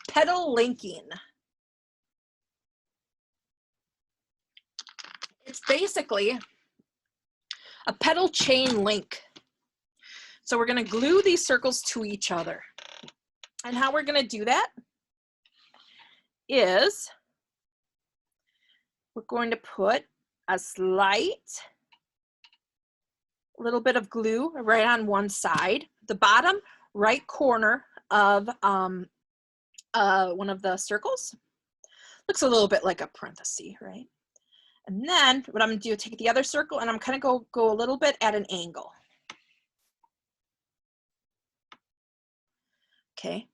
petal linking. It's basically a petal chain link. So we're gonna glue these circles to each other. And how we're gonna do that is we're going to put a slight little bit of glue right on one side, the bottom right corner of one of the circles. Looks a little bit like a parenthesis, right? And then what I'm gonna do, take the other circle and I'm kind of go a little bit at an angle. Okay,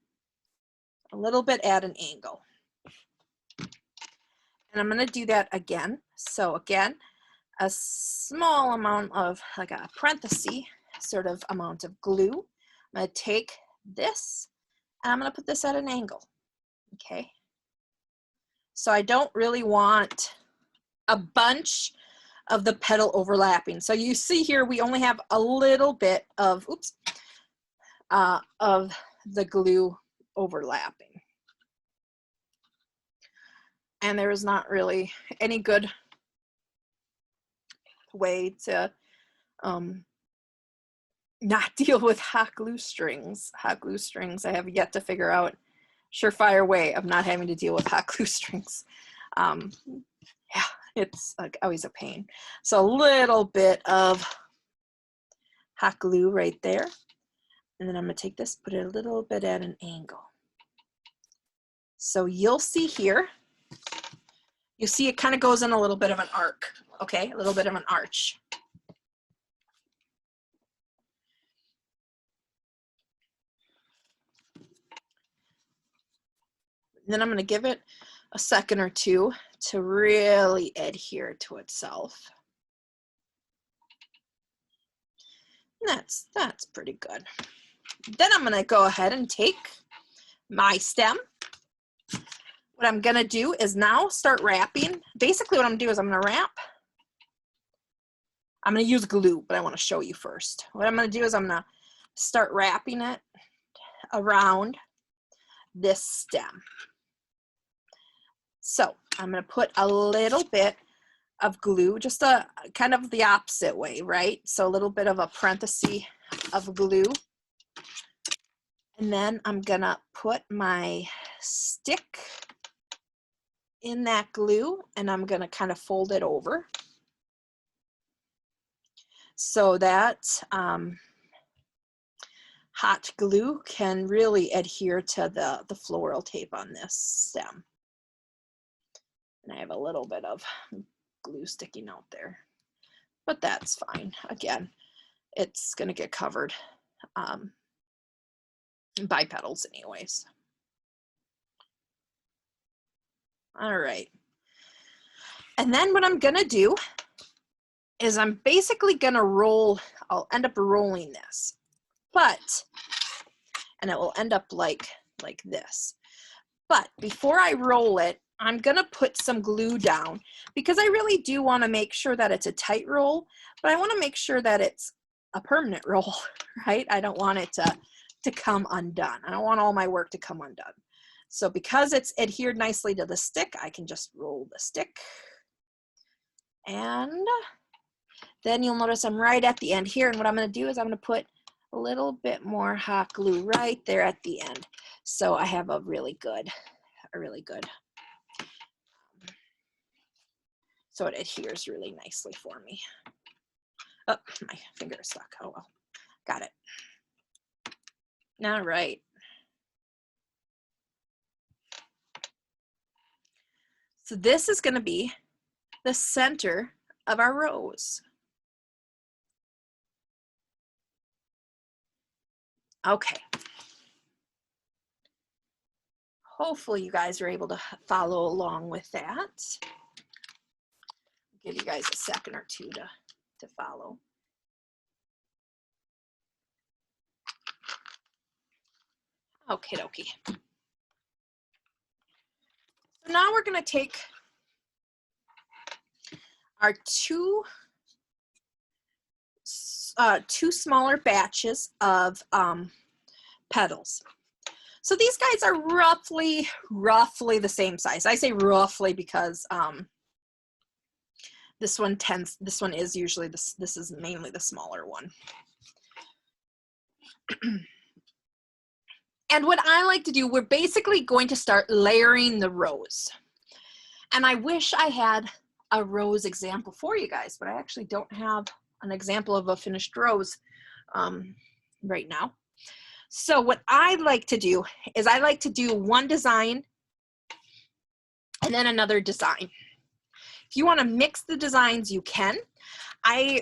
a little bit at an angle. And I'm gonna do that again. So again, a small amount of, like a parenthesis sort of amount of glue. I'm gonna take this and I'm gonna put this at an angle, okay? So I don't really want a bunch of the petal overlapping. So you see here, we only have a little bit of, of the glue overlapping. and there is not really any good way to not deal with hot glue strings. Hot glue strings, I have yet to figure out surefire way of not having to deal with hot glue strings. Yeah, it's like always a pain. So a little bit of hot glue right there. And then I'm gonna take this, put it a little bit at an angle. So you'll see here, you see it kind of goes in a little bit of an arc, okay? A little bit of an arch. And then I'm gonna give it a second or two to really adhere to itself. And that's pretty good. Then I'm gonna go ahead and take my stem. What I'm gonna do is now start wrapping. Basically what I'm gonna do is I'm gonna wrap. I'm gonna use glue, but I wanna show you first. What I'm gonna do is I'm gonna start wrapping it around this stem. So I'm gonna put a little bit of glue, just a kind of the opposite way, right? So a little bit of a parenthesis of glue. And then I'm gonna put my stick in that glue and I'm gonna kind of fold it over so that hot glue can really adhere to the floral tape on this stem. And I have a little bit of glue sticking out there, but that's fine. Again, it's gonna get covered by petals anyways. All right. And then what I'm gonna do is I'm basically gonna roll, I'll end up rolling this, and it will end up like this. But before I roll it, I'm gonna put some glue down because I really do wanna make sure that it's a tight roll, but I wanna make sure that it's a permanent roll, right? I don't want it to come undone. I don't want all my work to come undone. So because it's adhered nicely to the stick, I can just roll the stick. And then you'll notice I'm right at the end here. And what I'm gonna do is I'm gonna put a little bit more hot glue right there at the end. So I have a really good, so it adheres really nicely for me. Oh, my finger is stuck, oh well, got it. All right. So this is gonna be the center of our rose. Okay. Hopefully you guys are able to follow along with that. Give you guys a second or two to follow. Okay, dokie. So now we're gonna take our two smaller batches of petals. So these guys are roughly the same size. I say roughly because this one is usually this is mainly the smaller one. And what I like to do, we're basically going to start layering the rose. And I wish I had a rose example for you guys, but I actually don't have an example of a finished rose right now. So what I like to do is I like to do one design and then another design. If you want to mix the designs, you can. I've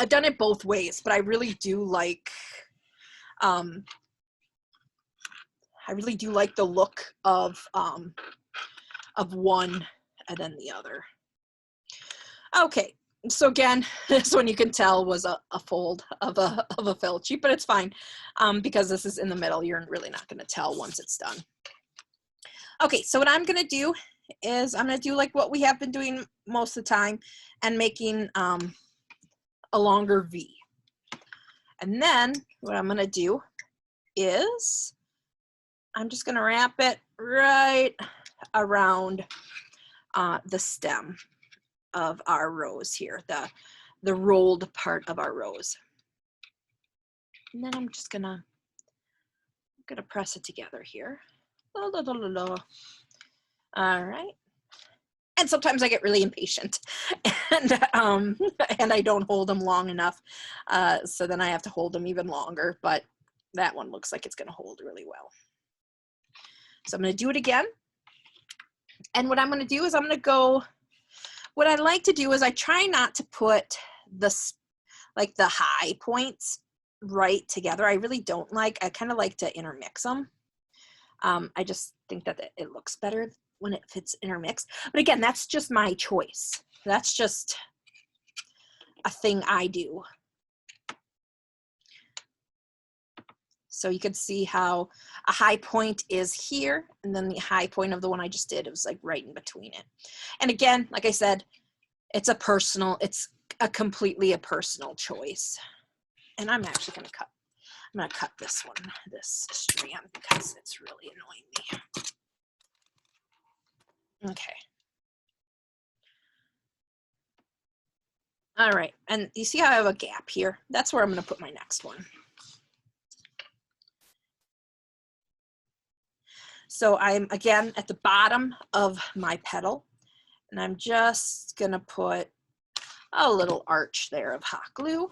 done it both ways, but I really do like the look of one and then the other. Okay, so again, this one you can tell was a fold of a felt sheet, but it's fine because this is in the middle. You're really not going to tell once it's done. Okay, so what I'm going to do is I'm going to do like what we have been doing most of the time and making a longer V. And then what I'm going to do is I'm just going to wrap it right around the stem of our rose here, the rolled part of our rose. And then I'm just gonna press it together here. All right. And sometimes I get really impatient and I don't hold them long enough. So then I have to hold them even longer, but that one looks like it's gonna hold really well. So I'm gonna do it again. And what I'm gonna do is what I like to do is I try not to put the high points right together. I really don't I kind of like to intermix them. I just think that it looks better when it fits intermixed. But again, that's just my choice. That's just a thing I do. So you can see how a high point is here, and then the high point of the one I just did, it was like right in between it. And again, like I said, it's completely a personal choice. And I'm actually gonna cut this strand because it's really annoying me. Okay. All right, and you see how I have a gap here? That's where I'm gonna put my next one. So I'm again at the bottom of my petal, and I'm just gonna put a little arch there of hot glue.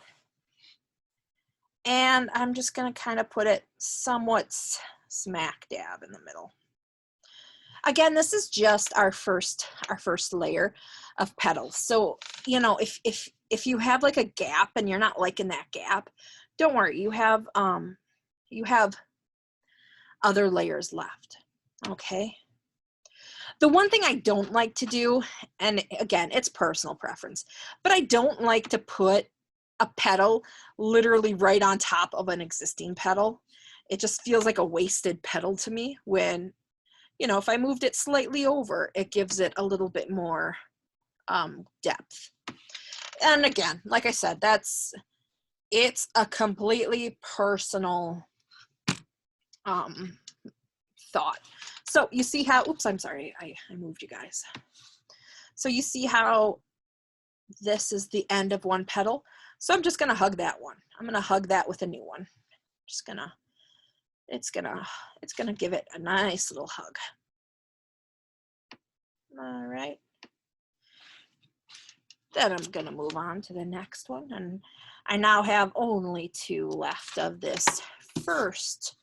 And I'm just gonna kind of put it somewhat smack dab in the middle. Again, this is just our first layer of petals. So, you know, if you have like a gap and you're not liking that gap, don't worry, you have other layers left. Okay. The one thing I don't like to do, and again, it's personal preference, but I don't like to put a petal literally right on top of an existing petal. It just feels like a wasted petal to me when, you know, if I moved it slightly over, it gives it a little bit more depth. And again, like I said, it's a completely personal thought. So you see how, oops, I'm sorry, I moved you guys. So you see how this is the end of one petal. So I'm just gonna hug that one. I'm gonna hug that with a new one. Just gonna, it's gonna give it a nice little hug. All right. Then I'm gonna move on to the next one. And I now have only 2 left of this first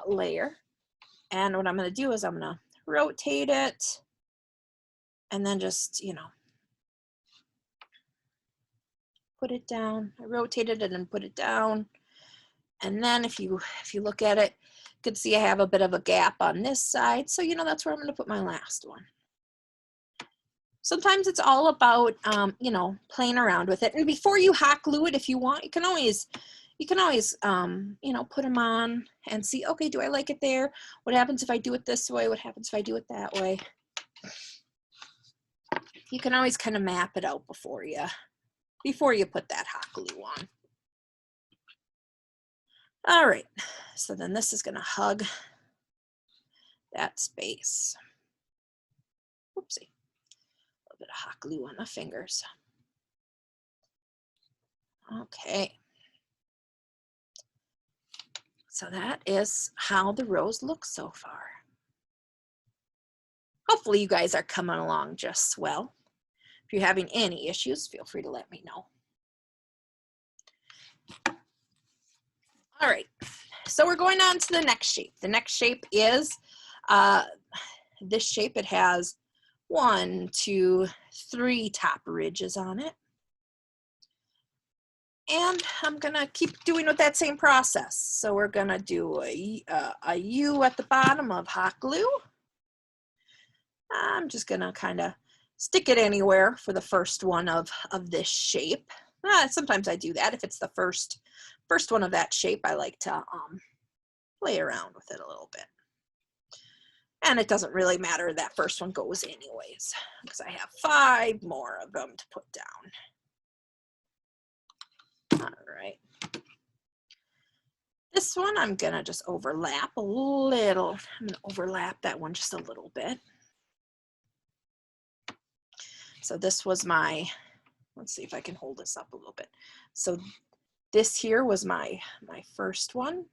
layer. And what I'm gonna do is I'm gonna rotate it and then just, you know, put it down. I rotated it and put it down. And then if you look at it, you can see I have a bit of a gap on this side. So, you know, that's where I'm gonna put my last one. Sometimes it's all about, you know, playing around with it. And before you hot glue it, if you want, you can always, you know, put them on and see, okay, do I like it there? What happens if I do it this way? What happens if I do it that way? You can always kind of map it out before you put that hot glue on. All right, so then this is gonna hug that space. Whoopsie, a little bit of hot glue on my fingers. Okay. So that is how the rose looks so far. Hopefully you guys are coming along just well. If you're having any issues, feel free to let me know. All right, so we're going on to the next shape. The next shape is this shape. It has 1, 2, 3 top ridges on it. And I'm gonna keep doing with that same process. So we're gonna do a U at the bottom of hot glue. I'm just gonna kind of stick it anywhere for the first one of this shape. Sometimes I do that. If it's the first one of that shape, I like to play around with it a little bit. And it doesn't really matter, that first one goes anyways, because I have 5 more of them to put down. All right. This one, I'm gonna just overlap a little. I'm gonna overlap that one just a little bit. So this was my, let's see if I can hold this up a little bit. So this here was my first one.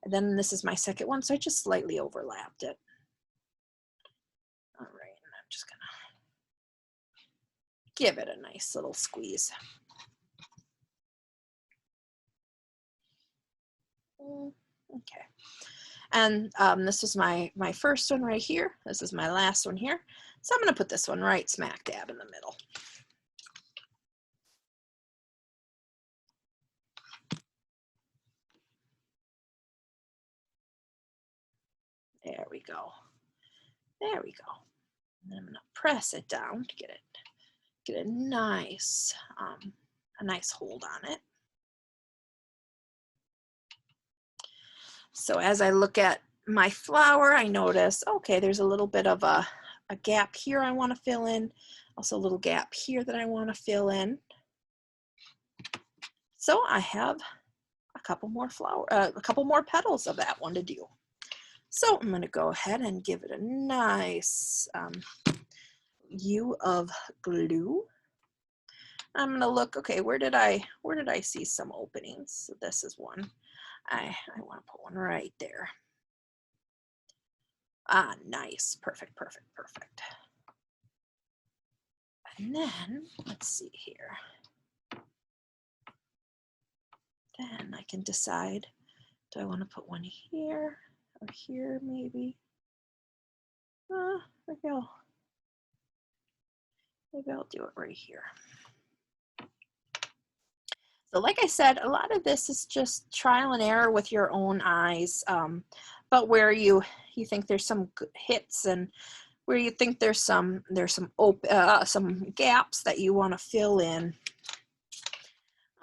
And then this is my second one. So I just slightly overlapped it. All right, and I'm just gonna give it a nice little squeeze. Okay. And this was my first one right here. This is my last one here. So I'm gonna put this one right smack dab in the middle. There we go. There we go. And I'm gonna press it down to get a nice hold on it. So as I look at my flower, I notice, okay, there's a little bit of a gap here I want to fill in. Also a little gap here that I want to fill in. So I have a couple more petals of that one to do. So I'm going to go ahead and give it a nice U of glue. I'm going to look, okay, where did I see some openings? So this is one. I want to put one right there. Ah, nice. Perfect, perfect, perfect. And then, let's see here. Then I can decide, do I want to put one here or here maybe? Maybe I'll do it right here. So like I said, a lot of this is just trial and error with your own eyes, but where you think there's some good hits and where you think there's some gaps that you want to fill in.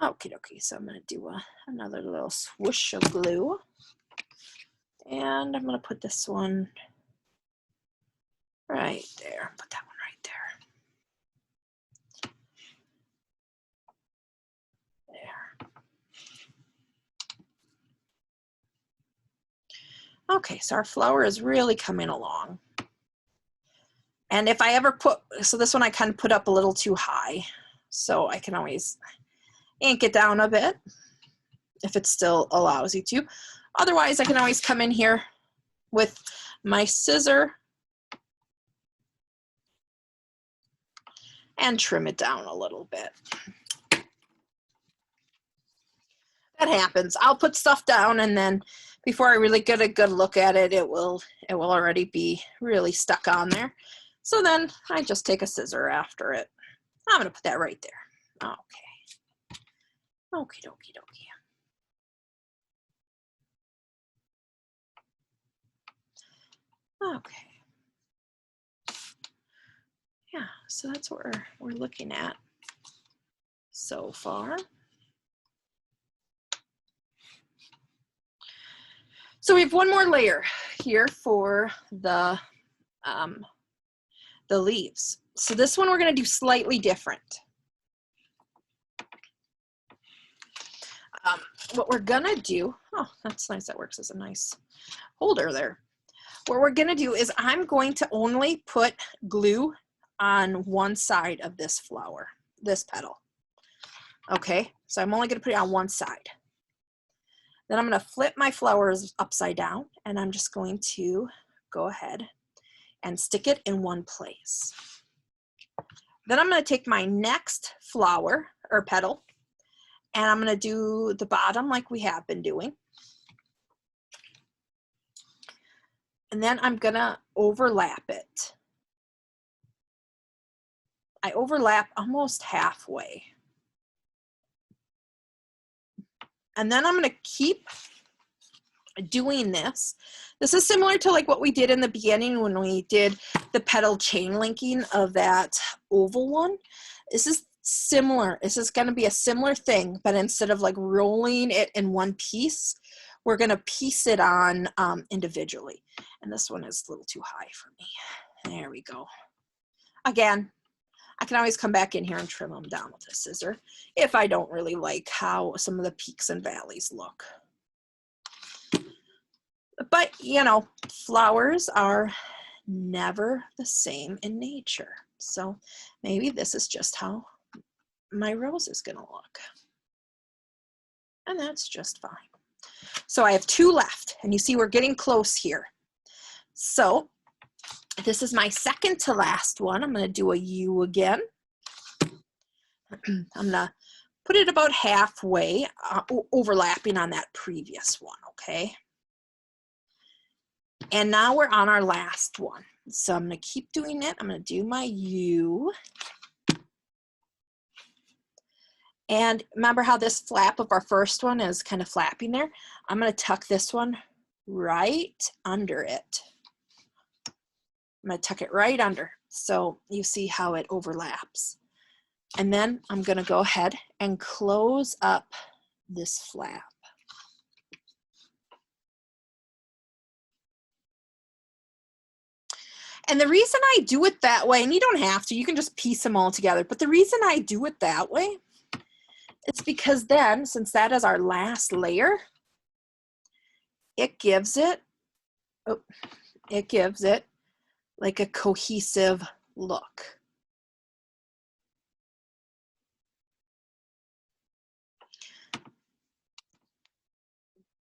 Okay, so I'm going to do another little swoosh of glue, and I'm going to put this one right there. Put that one right there. There. Okay, so our flower is really coming along. And if I ever put, so this one I kind of put up a little too high, so I can always ink it down a bit if it still allows you to. Otherwise, I can always come in here with my scissor and trim it down a little bit. That happens. I'll put stuff down and then before I really get a good look at it, it will already be really stuck on there. So then I just take a scissor after it. I'm gonna put that right there. Okay. Okie dokie dokie. Okay. Yeah, so that's what we're looking at so far. So we have one more layer here for the leaves. So this one we're going to do slightly different. What we're going to do, oh, that's nice. That works as a nice holder there. What we're going to do is I'm going to only put glue on one side of this flower, this petal. Okay, so I'm only going to put it on one side. Then I'm going to flip my flowers upside down and I'm just going to go ahead and stick it in one place. Then I'm going to take my next flower or petal and I'm going to do the bottom like we have been doing. And then I'm going to overlap it. I overlap almost halfway. And then I'm going to keep doing this. This is similar to like what we did in the beginning when we did the petal chain linking of that oval one. This is similar. This is going to be a similar thing, but instead of like rolling it in one piece, we're going to piece it on individually. And this one is a little too high for me. There we go. Again, I can always come back in here and trim them down with a scissor if I don't really like how some of the peaks and valleys look. But, you know, flowers are never the same in nature. So maybe this is just how my rose is going to look. And that's just fine. So I have 2 left, and you see we're getting close here. So this is my second to last one. I'm going to do a U again. I'm going to put it about halfway, overlapping on that previous one, okay? And now we're on our last one. So I'm going to keep doing it. I'm going to do my U. And remember how this flap of our first one is kind of flapping there? I'm going to tuck this one right under it. I'm going to tuck it right under so you see how it overlaps. And then I'm going to go ahead and close up this flap. And the reason I do it that way, and you don't have to, you can just piece them all together, but the reason I do it that way, it's because then, since that is our last layer, it gives it like a cohesive look.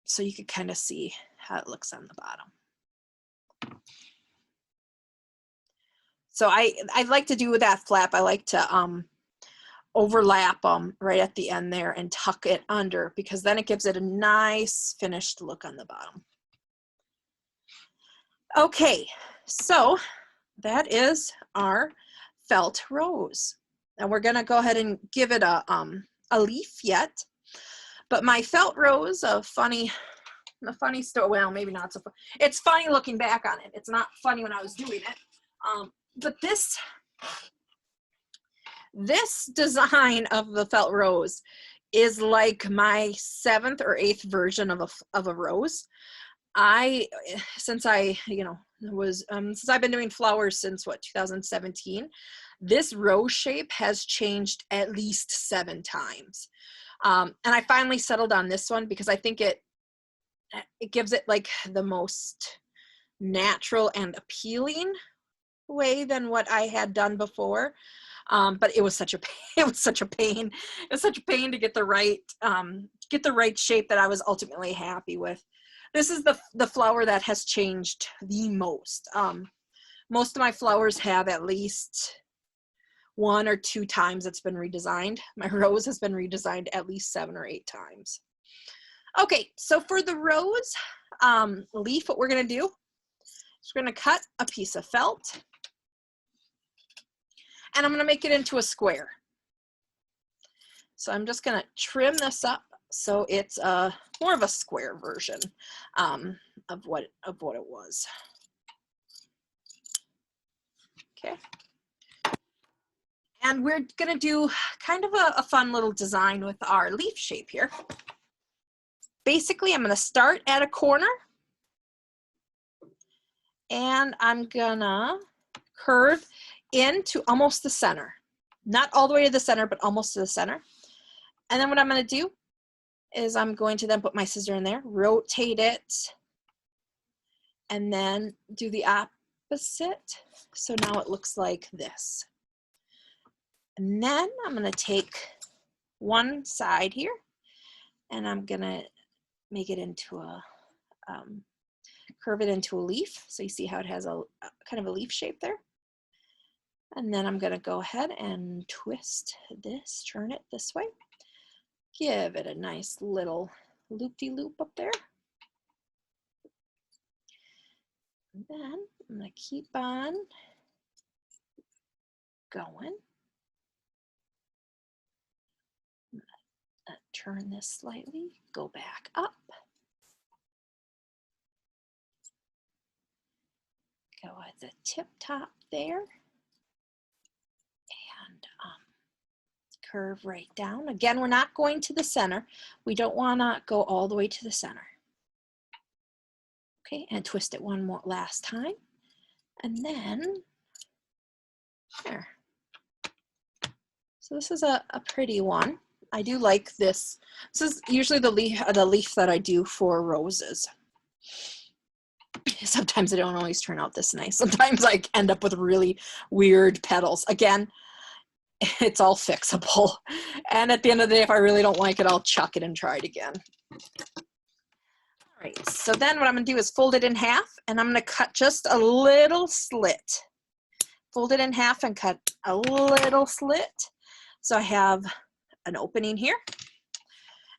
So you can kind of see how it looks on the bottom. So I like to do with that flap, I like to overlap them right at the end there and tuck it under, because then it gives it a nice finished look on the bottom. Okay, so that is our felt rose. And we're gonna go ahead and give it a leaf yet. But my felt rose, a funny story, well, maybe not so funny. It's funny looking back on it. It's not funny when I was doing it. But this design of the felt rose is like my 7th or 8th version of a rose. Since I've been doing flowers since what, 2017, this rose shape has changed at least 7 times. And I finally settled on this one because I think it gives it like the most natural and appealing way than what I had done before. But it was such a pain. It was such a pain to get the right shape that I was ultimately happy with. This is the flower that has changed the most. Most of my flowers have at least 1 or 2 times it's been redesigned. My rose has been redesigned at least 7 or 8 times. Okay, so for the rose leaf, what we're gonna do is we're gonna cut a piece of felt, and I'm gonna make it into a square. So I'm just gonna trim this up so it's more of a square version of what it was. Okay. And we're gonna do kind of a fun little design with our leaf shape here. Basically, I'm gonna start at a corner and I'm gonna curve into almost the center. Not all the way to the center, but almost to the center. And then what I'm gonna do is I'm going to then put my scissor in there, rotate it, and then do the opposite. So now it looks like this. And then I'm gonna take one side here and I'm gonna make it into a, curve it into a leaf. So you see how it has a kind of a leaf shape there. And then I'm gonna go ahead and twist this, turn it this way. Give it a nice little loop-de-loop up there. And then I'm gonna keep on going. I'm gonna turn this slightly, go back up. Go at the tip top there. And curve right down. Again, we're not going to the center. We don't wanna go all the way to the center. Okay, and twist it one more last time. And then, there. So this is a pretty one. I do like this. This is usually the leaf that I do for roses. Sometimes they don't always turn out this nice. Sometimes I end up with really weird petals. Again, it's all fixable. And at the end of the day, if I really don't like it, I'll chuck it and try it again. All right, so then what I'm gonna do is fold it in half, and I'm gonna cut just a little slit. Fold it in half and cut a little slit. So I have an opening here.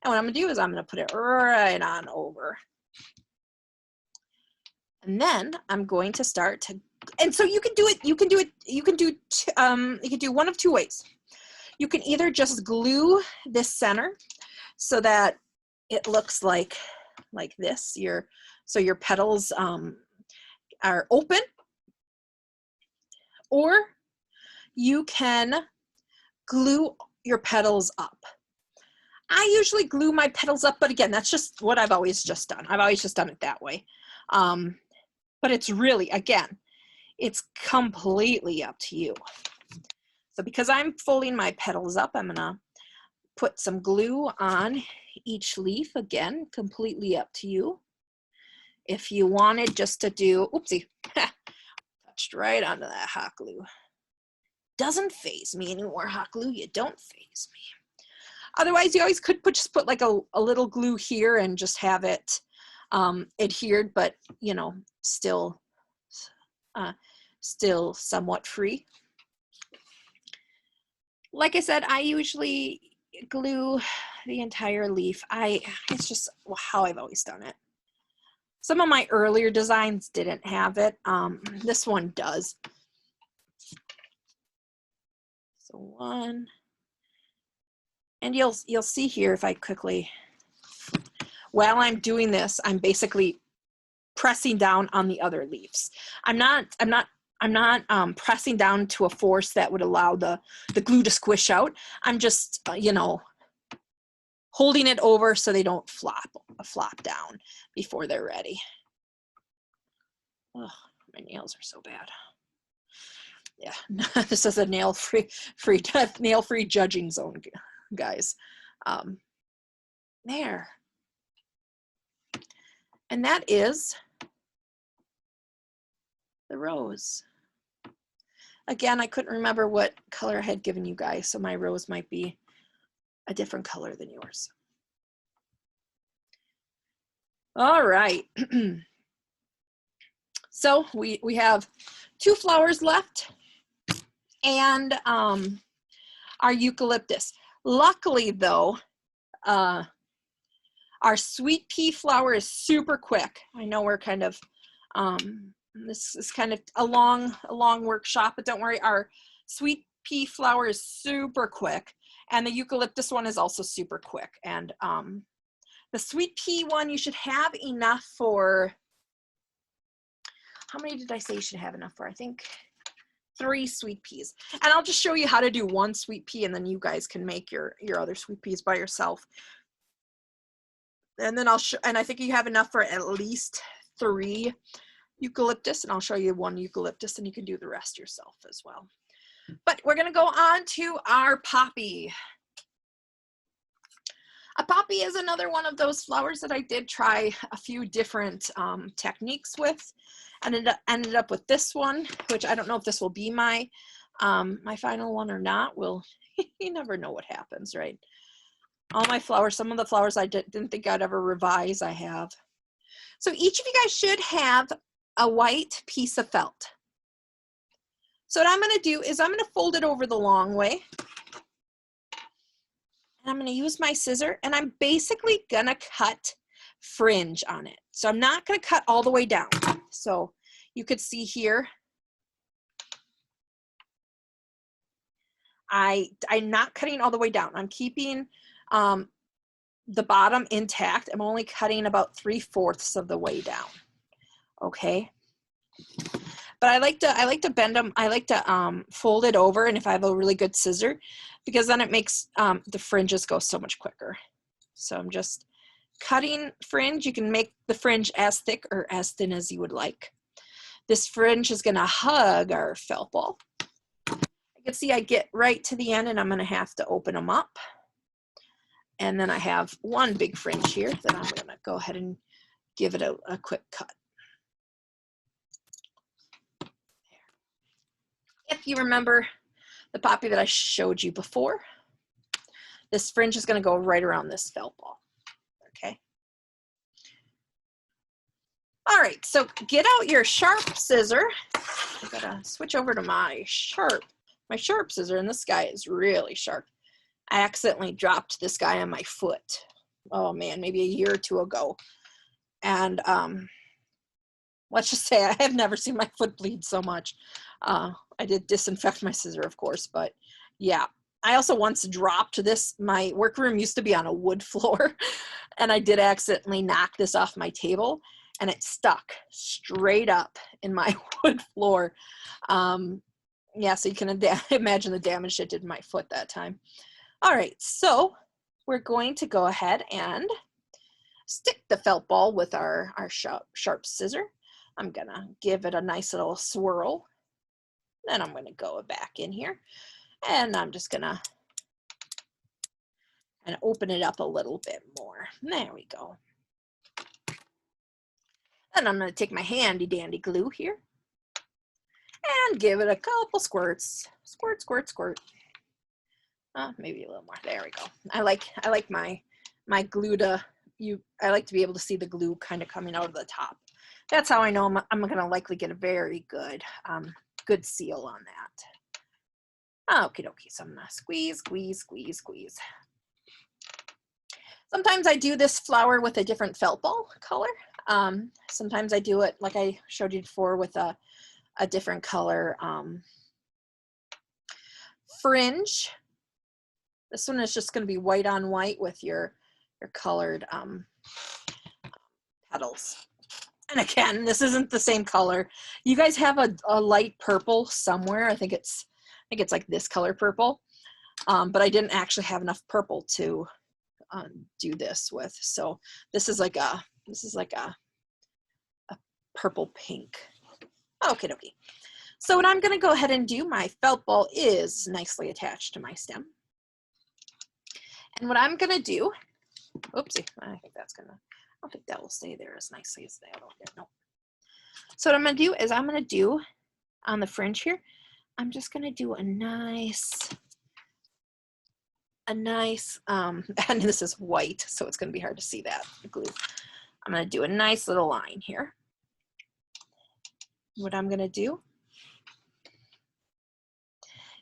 And what I'm gonna do is I'm gonna put it right on over. And then I'm going to start to, and so you can do one of two ways. You can either just glue this center so that it looks like this. So your petals are open, or you can glue your petals up. I usually glue my petals up, but again, that's just what I've always just done. I've always just done it that way. But it's really, again, it's completely up to you. So because I'm folding my petals up, I'm gonna put some glue on each leaf. Again, completely up to you. If you wanted just to do, oopsie, touched right onto that hot glue. Doesn't faze me anymore, hot glue, you don't faze me. Otherwise, you always could just put like a little glue here and just have it adhered, but you know, still somewhat free. Like I said, I usually glue the entire leaf. It's just how I've always done it. Some of my earlier designs didn't have it. This one does. So one, and you'll see here if I quickly, while I'm doing this, I'm basically pressing down on the other leaves. I'm not pressing down to a force that would allow the glue to squish out. I'm just, you know, holding it over so they don't flop down before they're ready. Oh, my nails are so bad. Yeah, this is a nail-free judging zone, guys. There. And that is the rose. Again, I couldn't remember what color I had given you guys, so my rose might be a different color than yours. All right. So we have 2 flowers left, and our eucalyptus. Luckily, though, our sweet pea flower is super quick. I know we're kind of, this is kind of a long workshop, but don't worry, our sweet pea flower is super quick, and the eucalyptus one is also super quick. And the sweet pea one, you should have enough for, how many did I say you should have enough for? I think 3 sweet peas. And I'll just show you how to do 1 sweet pea, and then you guys can make your other sweet peas by yourself. And then I think you have enough for at least 3 eucalyptus, and I'll show you 1 eucalyptus, and you can do the rest yourself as well. But we're gonna go on to our poppy. A poppy is another one of those flowers that I did try a few different techniques with, and ended up with this one, which I don't know if this will be my my final one or not. You never know what happens, right? All my flowers, some of the flowers I didn't think I'd ever revise, I have. So each of you guys should have a white piece of felt. So what I'm gonna do is I'm gonna fold it over the long way. And I'm gonna use my scissor, and I'm basically gonna cut fringe on it. So I'm not gonna cut all the way down. So you could see here, I'm not cutting all the way down. I'm keeping the bottom intact. I'm only cutting about 3/4 of the way down. Okay. But I like to bend them. I like to fold it over, and if I have a really good scissor, because then it makes the fringes go so much quicker. So I'm just cutting fringe. You can make the fringe as thick or as thin as you would like. This fringe is gonna hug our felt ball. You can see I get right to the end, and I'm gonna have to open them up. And then I have 1 big fringe here that I'm gonna go ahead and give it a quick cut. If you remember the poppy that I showed you before, this fringe is going to go right around this felt ball. Okay. All right, so get out your sharp scissor. I gotta switch over to my sharp scissor, and this guy is really sharp. I accidentally dropped this guy on my foot. Oh man, maybe a year or two ago. And let's just say I have never seen my foot bleed so much. I did disinfect my scissor, of course, but yeah. I also once dropped this. My workroom used to be on a wood floor, and I did accidentally knock this off my table, and it stuck straight up in my wood floor. Yeah, so you can imagine the damage it did to my foot that time. All right, so we're going to go ahead and stick the felt ball with our sharp scissor. I'm gonna give it a nice little swirl. Then I'm gonna go back in here, and I'm just gonna kind of open it up a little bit more. There we go. Then I'm gonna take my handy dandy glue here and give it a couple squirts. Squirt, squirt, squirt. Maybe a little more. There we go. I like my glue I like to be able to see the glue kind of coming out of the top. That's how I know I'm going to likely get a very good good seal on that. Okay, dokie. So I'm going to squeeze, squeeze, squeeze, squeeze. Sometimes I do this flower with a different felt ball color. Sometimes I do it like I showed you before with a different color fringe. This one is just going to be white on white with your colored petals. And again, this isn't the same color. You guys have a light purple somewhere. I think it's like this color purple, but I didn't actually have enough purple to do this with. So this is like a purple pink. Okay, dokie. So what I'm going to go ahead and do, my felt ball is nicely attached to my stem. And what I'm going to do, oopsie, I don't think that will stay there as nicely as that will. No. So what I'm going to do is I'm going to do on the fringe here, I'm just going to do a nice, and this is white, so it's going to be hard to see that glue. I'm going to do a nice little line here. What I'm going to do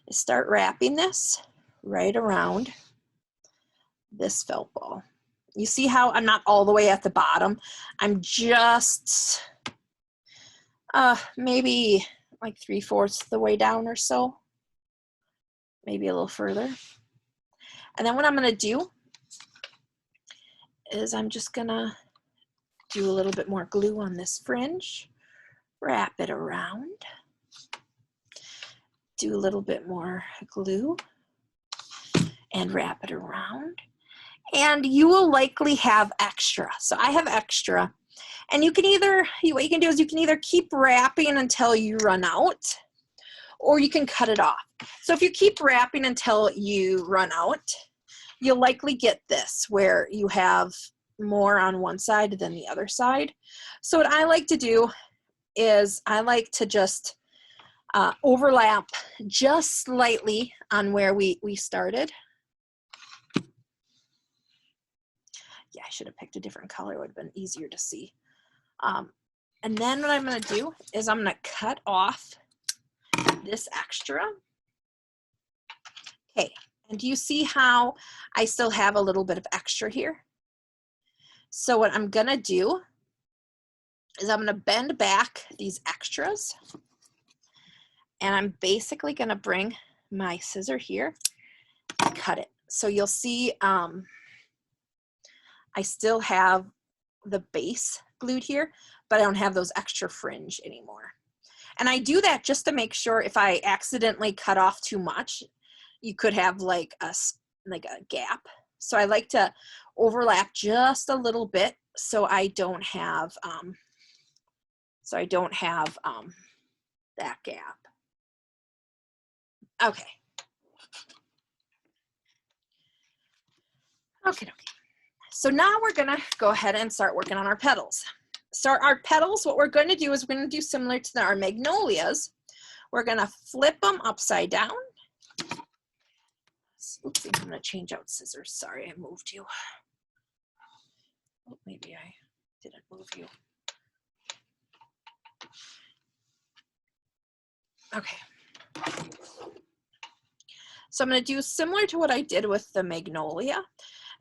is start wrapping this right around this felt ball. You see how I'm not all the way at the bottom? I'm just maybe like 3/4 the way down or so, maybe a little further. And then what I'm going to do is I'm just going to do a little bit more glue on this fringe, wrap it around, do a little bit more glue, and wrap it around. And you will likely have extra. So I have extra. And you can what you can do is you can either keep wrapping until you run out, or you can cut it off. So if you keep wrapping until you run out, you'll likely get this where you have more on one side than the other side. So what I like to do is I like to just overlap just slightly on where we started. Yeah, I should have picked a different color. It would have been easier to see. And then what I'm going to do is I'm going to cut off this extra. Okay, and do you see how I still have a little bit of extra here? So what I'm going to do is I'm going to bend back these extras, and I'm basically going to bring my scissor here and cut it. So you'll see I still have the base glued here, but I don't have those extra fringe anymore. And I do that just to make sure if I accidentally cut off too much, you could have like a gap. So I like to overlap just a little bit so I don't have that gap. Okay. Okay. So now we're gonna go ahead and start working on our petals. So our petals, what we're going to do is we're going to do similar to our magnolias. We're gonna flip them upside down. Oops, I'm gonna change out scissors. Sorry, I moved you. Oh, maybe I didn't move you. Okay. So I'm going to do similar to what I did with the magnolia,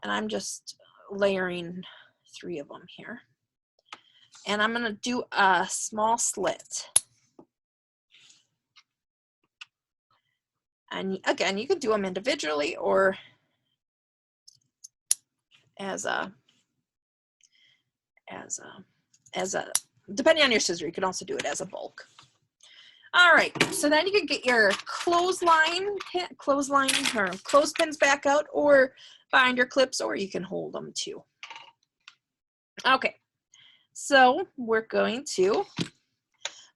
and I'm just layering 3 of them here. And I'm going to do a small slit. And again, you can do them individually or as a depending on your scissor, you can also do it as a bulk. All right, so then you can get your clothespins back out, or binder clips, or you can hold them too. Okay, so we're going to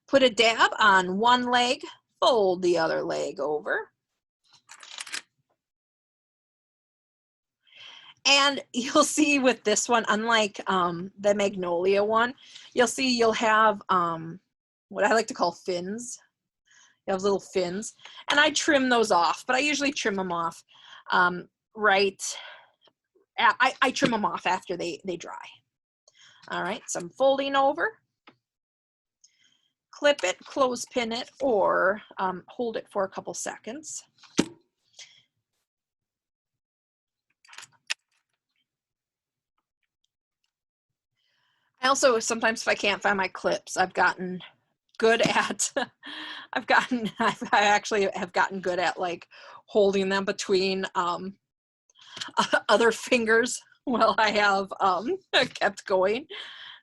put a dab on one leg, fold the other leg over. And you'll see with this one, unlike the magnolia one, you'll have what I like to call fins. You have little fins, and I trim those off, but I usually trim them off I trim them off after they dry. All right, so I'm folding over, clip it, clothespin it, or hold it for a couple seconds. I also, sometimes if I can't find my clips, I've gotten good at, I actually have gotten good at like holding them between other fingers while I have kept going.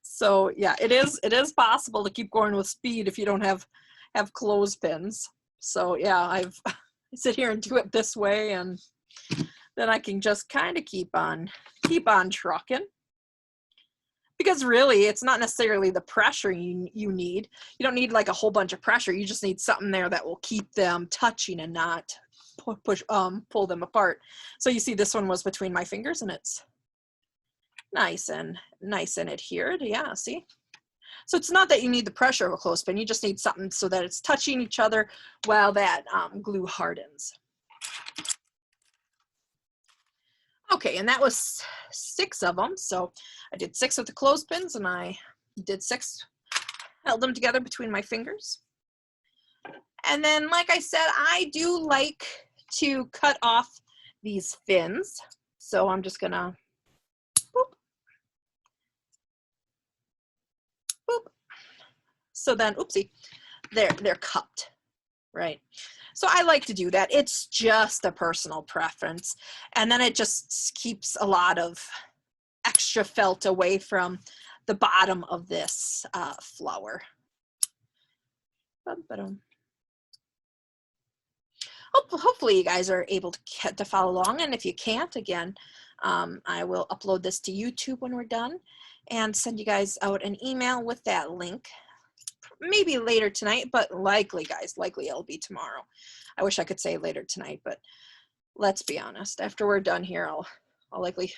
So yeah, it is possible to keep going with speed if you don't have clothespins. So yeah, I sit here and do it this way, and then I can just kind of keep on trucking. Because really, it's not necessarily the pressure you need. You don't need like a whole bunch of pressure. You just need something there that will keep them touching and not pull them apart. So you see this one was between my fingers, and it's nice and adhered. Yeah, see? So it's not that you need the pressure of a clothespin. You just need something so that it's touching each other while that glue hardens. Okay, and that was 6 of them. So I did 6 with the clothespins, and I did 6, held them together between my fingers. And then, like I said, I do like to cut off these fins. So I'm just gonna boop, boop. So then, oopsie, they're cupped, right? So I like to do that. It's just a personal preference. And then it just keeps a lot of extra felt away from the bottom of this flower. Hopefully you guys are able to follow along. And if you can't, again, I will upload this to YouTube when we're done and send you guys out an email with that link. Maybe later tonight, but likely, guys, likely it'll be tomorrow. I wish I could say later tonight, but let's be honest. After we're done here, I'll likely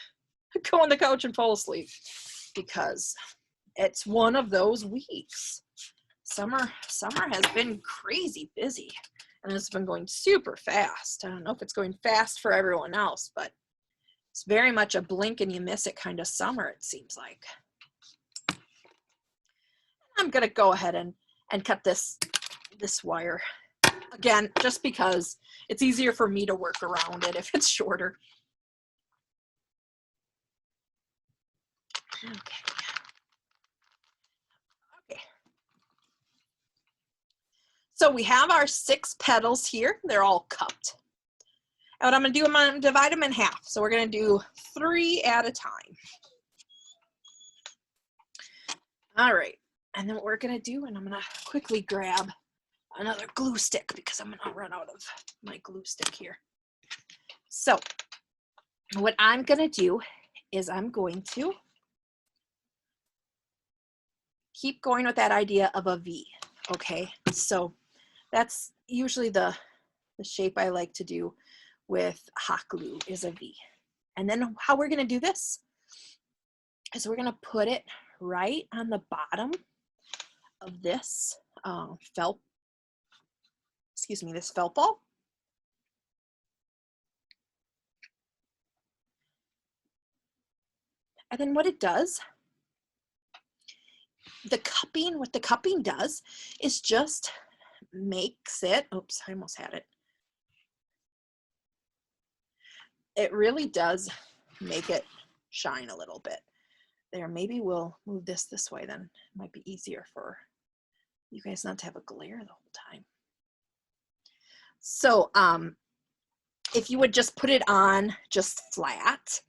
go on the couch and fall asleep because it's one of those weeks. Summer has been crazy busy, and it's been going super fast. I don't know if it's going fast for everyone else, but it's very much a blink and you miss it kind of summer, it seems like. I'm gonna go ahead and cut this wire again, just because it's easier for me to work around it if it's shorter. Okay. So we have our 6 petals here. They're all cupped. And what I'm gonna do, I'm gonna divide them in half. So we're gonna do 3 at a time. All right. And then what we're gonna do, and I'm gonna quickly grab another glue stick because I'm gonna run out of my glue stick here. So what I'm gonna do is I'm going to keep going with that idea of a V, okay? So that's usually the shape I like to do with hot glue is a V. And then how we're gonna do this is we're gonna put it right on the bottom of this felt excuse me, this felt ball. And then what it does, what the cupping does is just makes it, oops, I almost had it. It really does make it shine a little bit. There, maybe we'll move this way, then it might be easier for you guys not to have a glare the whole time. So if you would just put it on just flat,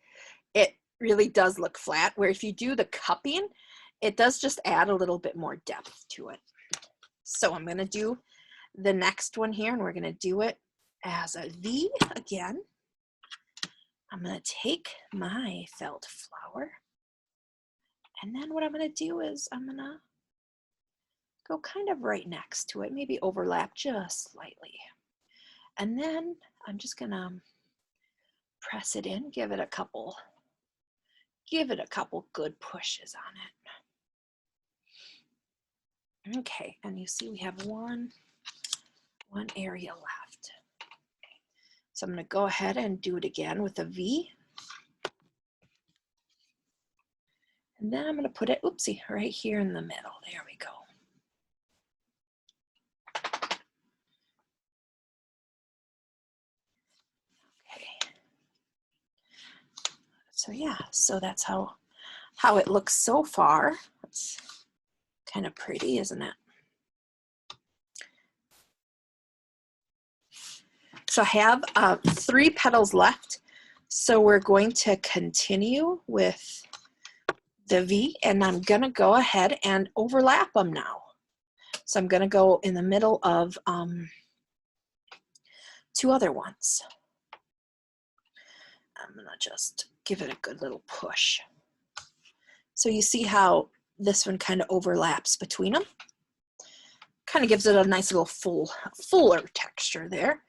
it really does look flat, where if you do the cupping, it does just add a little bit more depth to it. So I'm going to do the next one here, and we're going to do it as a V again. I'm going to take my felt flower, and then what I'm going to do is I'm going to go kind of right next to it, maybe overlap just slightly. And then I'm just going to press it in, give it a couple good pushes on it. Okay, and you see we have one area left. So I'm going to go ahead and do it again with a V. And then I'm going to put it, oopsie, right here in the middle. There we go. Okay. So yeah, so that's how it looks so far. It's kind of pretty, isn't it? So I have 3 petals left. So we're going to continue with the V, and I'm going to go ahead and overlap them now. So I'm going to go in the middle of 2 other ones. I'm going to just give it a good little push. So you see how this one kind of overlaps between them. Kind of gives it a nice little fuller texture there.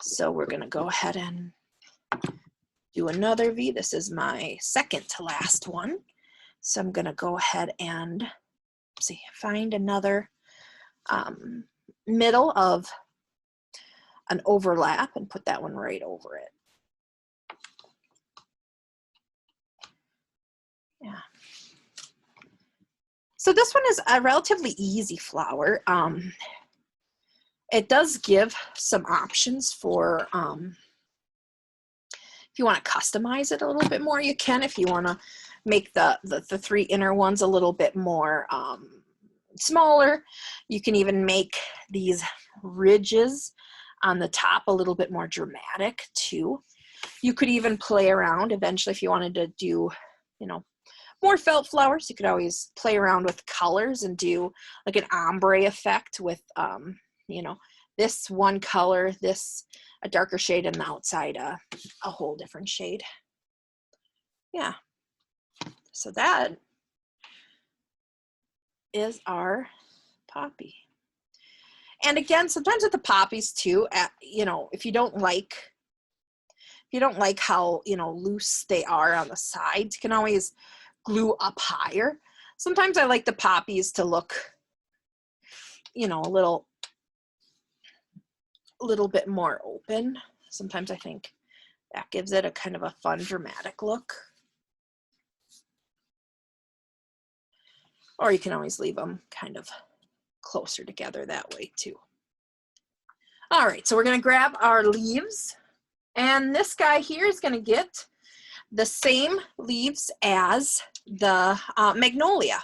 So we're going to go ahead and do another V. This is my second to last one. So I'm going to go ahead and find another middle of an overlap and put that one right over it. Yeah. So this one is a relatively easy flower. It does give some options for if you want to customize it a little bit more, you can. If you want to make the 3 inner ones a little bit more smaller, you can even make these ridges on the top a little bit more dramatic too. You could even play around eventually if you wanted to do, you know, more felt flowers. You could always play around with colors and do like an ombre effect with, you know, this one color, this a darker shade, and the outside a whole different shade. Yeah. So that is our poppy. And again, sometimes with the poppies too, you know, if you don't like how, you know, loose they are on the sides, you can always glue up higher. Sometimes I like the poppies to look, you know, a little bit more open. Sometimes I think that gives it a kind of a fun, dramatic look. Or you can always leave them kind of closer together that way too. All right, so we're going to grab our leaves, and this guy here is going to get the same leaves as the magnolia.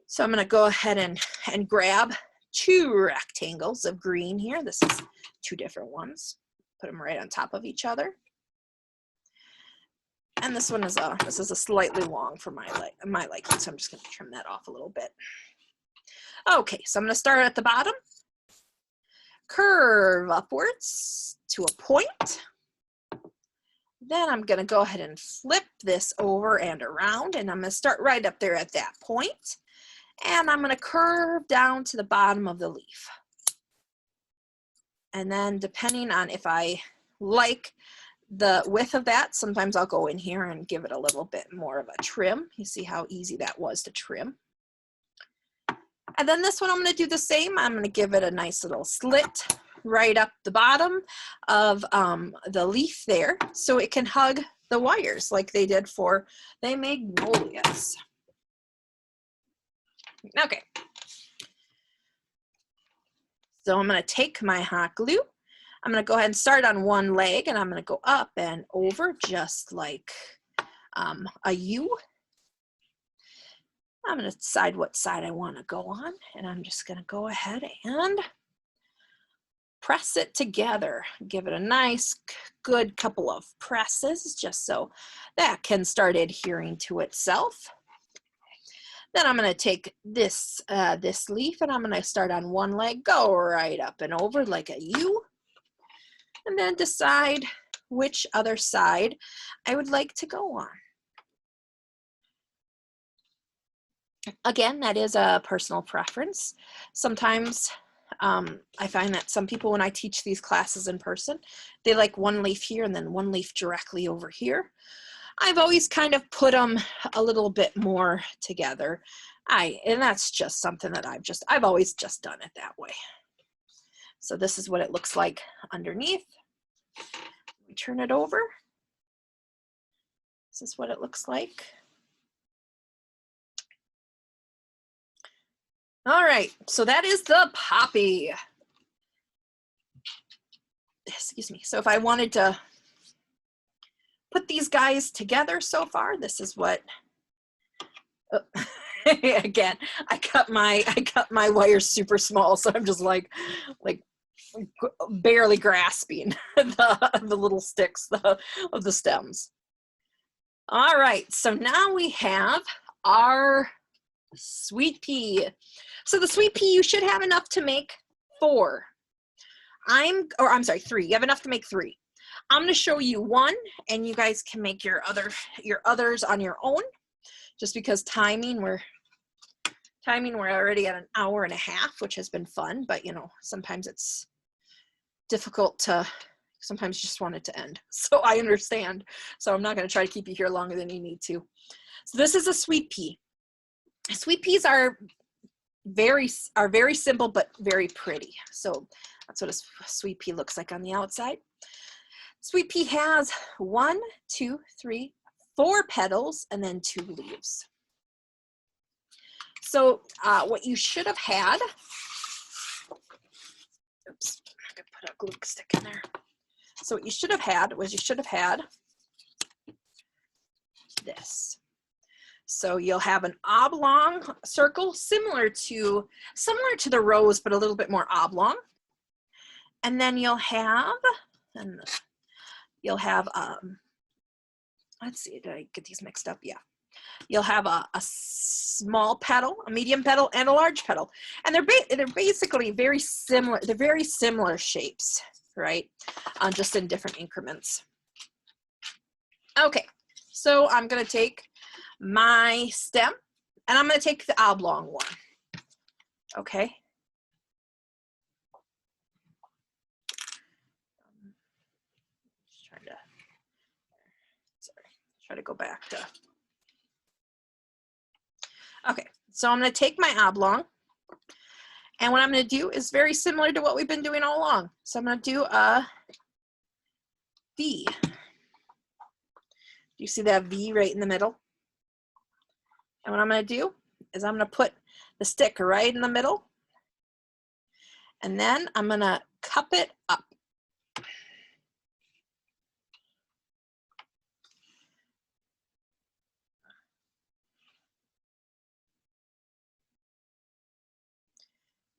So I'm going to go ahead and grab 2 rectangles of green here. This is 2 different ones. Put them right on top of each other. And this one is a slightly long for my liking, so I'm just going to trim that off a little bit. Okay, so I'm going to start at the bottom, curve upwards to a point. Then I'm going to go ahead and flip this over and around, and I'm going to start right up there at that point. And I'm going to curve down to the bottom of the leaf. And then depending on if I like the width of that, sometimes I'll go in here and give it a little bit more of a trim. You see how easy that was to trim. And then this one, I'm going to do the same. I'm going to give it a nice little slit right up the bottom of the leaf there so it can hug the wires like they did for the magnolias. Okay. So I'm going to take my hot glue. I'm going to go ahead and start on one leg, and I'm going to go up and over just like a U. I'm going to decide what side I want to go on, and I'm just going to go ahead and press it together. Give it a nice, good couple of presses just so that can start adhering to itself. Then I'm going to take this, this leaf, and I'm going to start on one leg, go right up and over like a U, and then decide which other side I would like to go on. Again, that is a personal preference. Sometimes I find that some people, when I teach these classes in person, they like one leaf here and then one leaf directly over here. I've always kind of put them a little bit more together. And that's just something that I've always just done it that way. So this is what it looks like underneath. We turn it over. This is what it looks like. All right, so that is the poppy. Excuse me. So if I wanted to put these guys together so far, this is what, again, I cut my wires super small, so I'm just like barely grasping the little sticks of the stems. All right, so now we have our sweet pea. So the sweet pea, you should have enough to make 4. I'm sorry, 3. You have enough to make 3. I'm going to show you 1, and you guys can make your others on your own. Just because timing, we're already at an hour and a half, which has been fun, but you know, sometimes it's difficult to, sometimes you just want it to end. So I understand. So I'm not going to try to keep you here longer than you need to. So this is a sweet pea. Sweet peas are very simple but very pretty. So that's what a sweet pea looks like on the outside. Sweet pea has 1, 2, 3, 4 petals and then 2 leaves. So what you should have had, oops, I could put a glue stick in there. So what you should have had was this. So you'll have an oblong circle similar to the rose, but a little bit more oblong. And then you'll have, let's see, did I get these mixed up? Yeah. You'll have a small petal, a medium petal, and a large petal. And they're basically very similar. They're very similar shapes, right? Just in different increments. Okay, so I'm going to take my stem, and I'm going to take the oblong one. Okay. Try to go back to. Okay, so I'm going to take my oblong, and what I'm going to do is very similar to what we've been doing all along. So I'm going to do a V. Do you see that V right in the middle? And what I'm going to do is I'm going to put the stick right in the middle, and then I'm going to cup it up.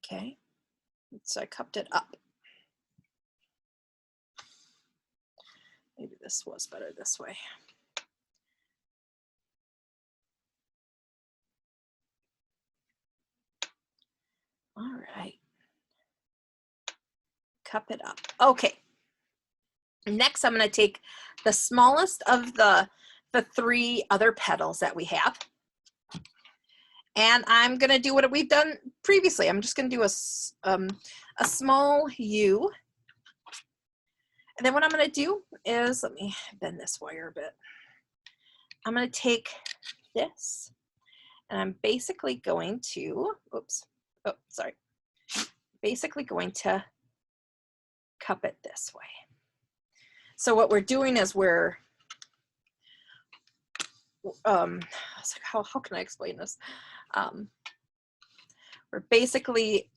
Okay, so I cupped it up. Maybe this was better this way. All right. Cup it up. Okay. Next, I'm going to take the smallest of the 3 other petals that we have. And I'm going to do what we've done previously. I'm just going to do a small U. And then what I'm going to do is, let me bend this wire a bit. I'm going to take this, and I'm basically going to, oops, oh, sorry, basically going to cup it this way. So what we're doing is we're, how can I explain this? We're basically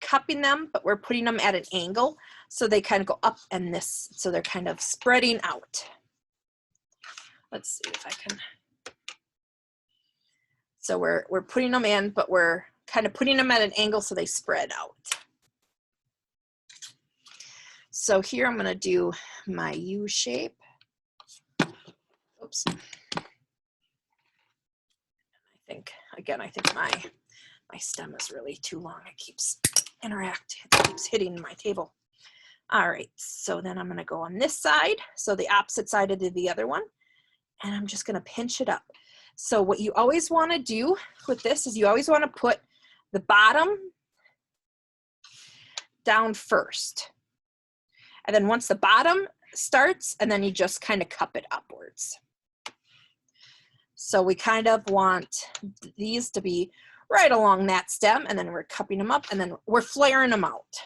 cupping them, but we're putting them at an angle so they kind of go up and this, so they're kind of spreading out. Let's see if I can. So we're putting them in, but we're kind of putting them at an angle so they spread out. So here I'm going to do my U shape. Oops. I think, again, I think my stem is really too long. It keeps hitting my table. All right, so then I'm going to go on this side, so the opposite side of the other one, and I'm just going to pinch it up. So what you always want to do with this is you always want to put the bottom down first. And then once the bottom starts, and then you just kind of cup it upwards. So we kind of want these to be right along that stem, and then we're cupping them up, and then we're flaring them out.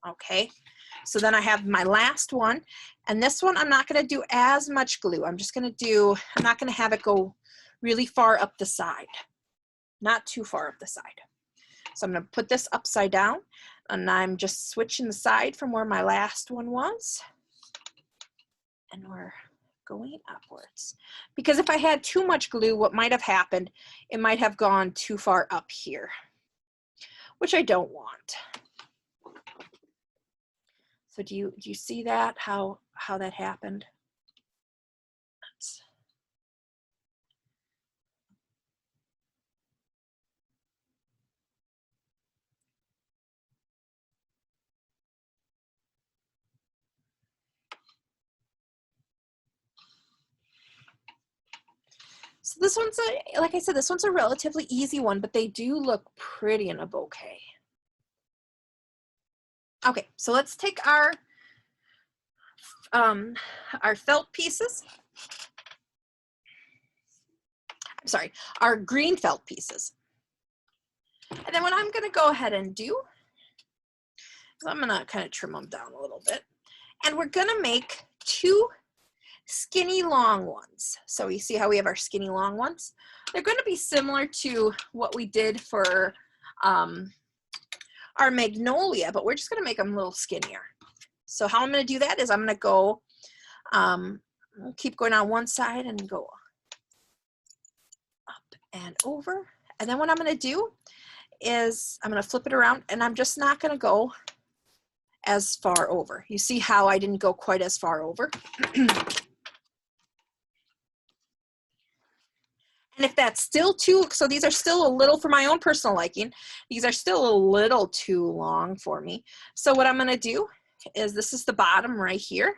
Okay, so then I have my last one, and this one I'm not going to do as much glue. I'm just going to do, I'm not going to have it go really far up the side, not too far up the side. So I'm going to put this upside down, and I'm just switching the side from where my last one was, and we're going upwards. Because if I had too much glue, what might have happened, it might have gone too far up here, which I don't want. So do you see that, how that happened? So this one's like I said, this one's a relatively easy one, but they do look pretty in a bouquet. Okay, so let's take our felt pieces. I'm sorry, our green felt pieces. And then what I'm going to go ahead and do is I'm going to kind of trim them down a little bit. And we're going to make two skinny long ones. So you see how we have our skinny long ones? They're going to be similar to what we did for our magnolia, but we're just going to make them a little skinnier. So how I'm going to do that is I'm going to go, keep going on one side and go up and over. And then what I'm going to do is I'm going to flip it around, and I'm just not going to go as far over. You see how I didn't go quite as far over? And if that's still too, so these are still a little, for my own personal liking, these are still a little too long for me. So what I'm going to do is, this is the bottom right here.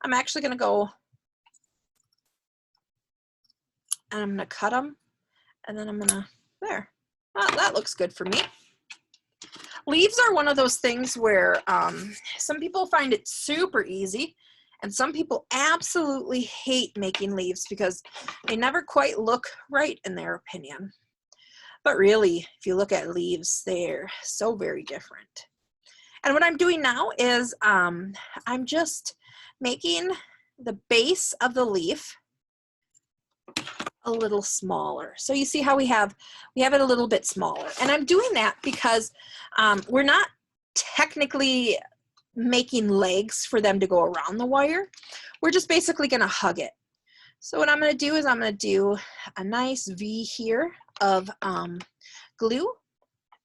I'm actually going to go, and I'm going to cut them, and then I'm going to, there. Well, that looks good for me. Leaves are one of those things where some people find it super easy, and some people absolutely hate making leaves because they never quite look right in their opinion. But really, if you look at leaves, they're so very different. And what I'm doing now is I'm just making the base of the leaf a little smaller. So you see how we have it a little bit smaller. And I'm doing that because we're not technically making legs for them to go around the wire. We're just basically going to hug it. So what I'm going to do is I'm going to do a nice V here of glue,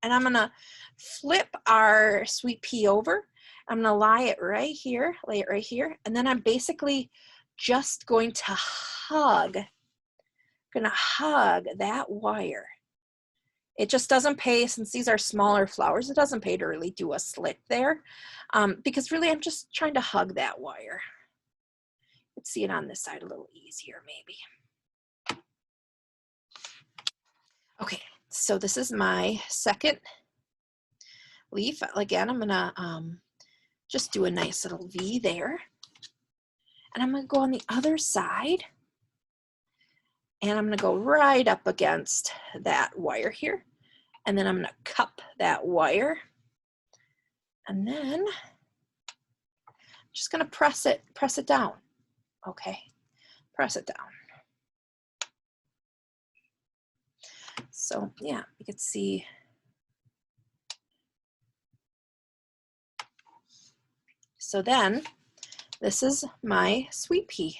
and I'm going to flip our sweet pea over. I'm going to lay it right here, and then I'm basically just going to hug that wire. It just doesn't pay, since these are smaller flowers, it doesn't pay to really do a slit there, because really I'm just trying to hug that wire. Let's see it on this side a little easier maybe. Okay, so this is my second leaf. Again, I'm gonna just do a nice little V there, and I'm gonna go on the other side, and I'm gonna go right up against that wire here, And then I'm gonna cup that wire. And then I'm just gonna press it down. Okay, press it down. So yeah, you can see. So then this is my sweet pea.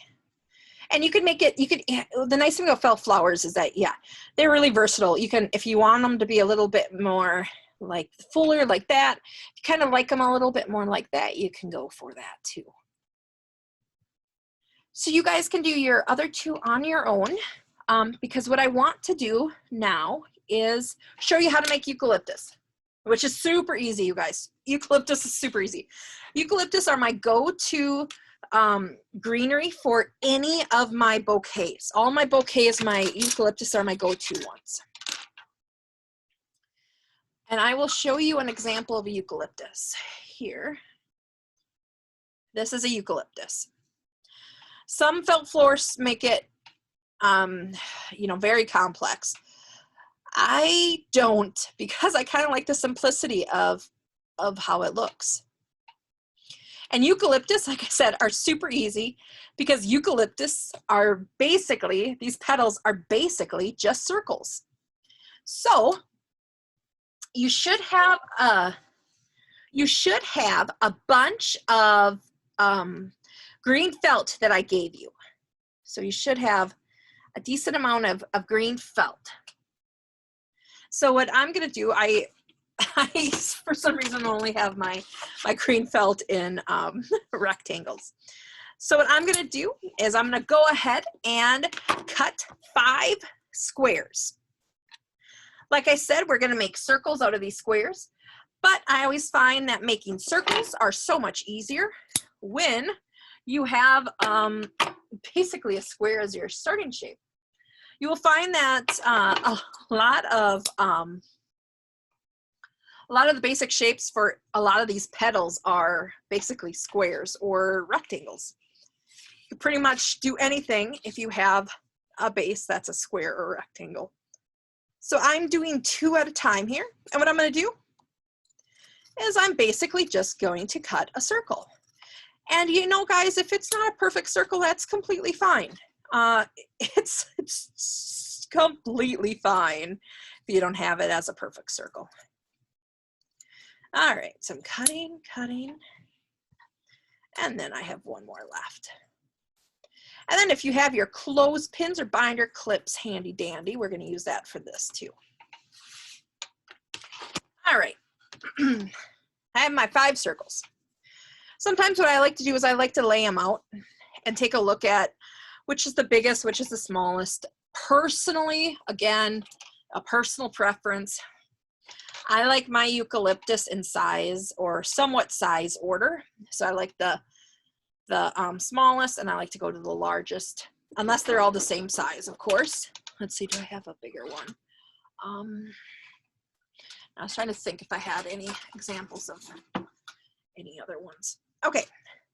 And you could make it, the nice thing about felt flowers is that, yeah, they're really versatile. You can, if you want them to be a little bit more like fuller like that, if you kind of like them a little bit more like that, you can go for that too. So you guys can do your other two on your own, because what I want to do now is show you how to make eucalyptus, which is super easy, you guys. Eucalyptus is super easy. Eucalyptus are my go-to greenery for any of my bouquets. All my bouquets, my eucalyptus are my go-to ones. And I will show you an example of a eucalyptus here. This is a eucalyptus. Some felt floors make it, you know, very complex. I don't, because I kind of like the simplicity of how it looks. And eucalyptus, like I said, are super easy because eucalyptus are basically, these petals are basically just circles. So you should have a bunch of green felt that I gave you. So you should have a decent amount of green felt. So what I'm gonna do, I for some reason only have my green felt in rectangles. So what I'm gonna do is I'm gonna go ahead and cut 5 squares. Like I said, we're gonna make circles out of these squares, but I always find that making circles are so much easier when you have basically a square as your starting shape. You will find that a lot of the basic shapes for a lot of these petals are basically squares or rectangles. You pretty much do anything if you have a base that's a square or rectangle. So I'm doing 2 at a time here. And what I'm going to do is I'm basically just going to cut a circle. And you know, guys, if it's not a perfect circle, that's completely fine. It's completely fine if you don't have it as a perfect circle. All right, so I'm cutting, and then I have 1 more left. And then if you have your clothespins or binder clips handy dandy, we're going to use that for this too. All right, I have my 5 circles. Sometimes what I like to do is I like to lay them out and take a look at which is the biggest, which is the smallest. Personally, again, a personal preference, I like my eucalyptus in size or somewhat size order. So I like the smallest, and I like to go to the largest, unless they're all the same size, of course. Let's see, do I have a bigger one? I was trying to think if I had any examples of any other ones. Okay,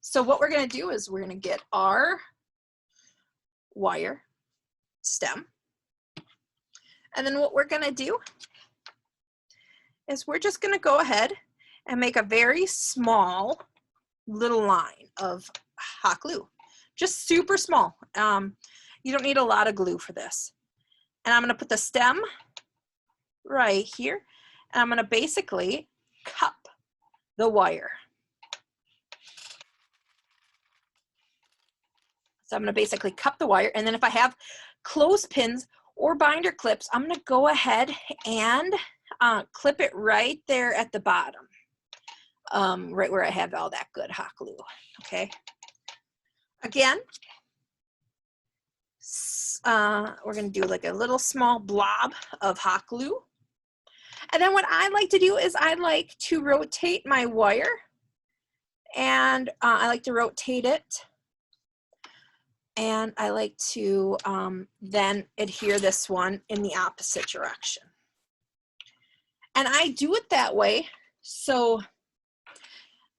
so what we're gonna do is we're gonna get our wire stem. And then what we're gonna do is we're just gonna go ahead and make a very small little line of hot glue, just super small. You don't need a lot of glue for this. And I'm gonna put the stem right here, and I'm gonna basically cup the wire. So I'm gonna basically cup the wire, and then if I have clothespins or binder clips, I'm gonna go ahead and clip it right there at the bottom, right where I have all that good hot glue, okay? Again, we're gonna do like a little small blob of hot glue. And then what I like to do is I like to rotate my wire, and I like to rotate it, and I like to then adhere this one in the opposite direction. And I do it that way so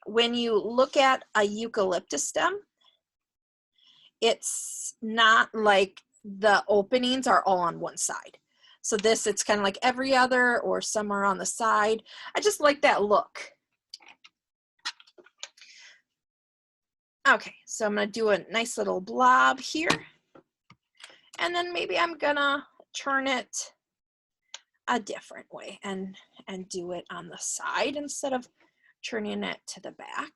when you look at a eucalyptus stem, it's not like the openings are all on one side. So this, it's kind of like every other or somewhere on the side. I just like that look. Okay, so I'm gonna do a nice little blob here. And then maybe I'm gonna turn it a different way and do it on the side instead of turning it to the back.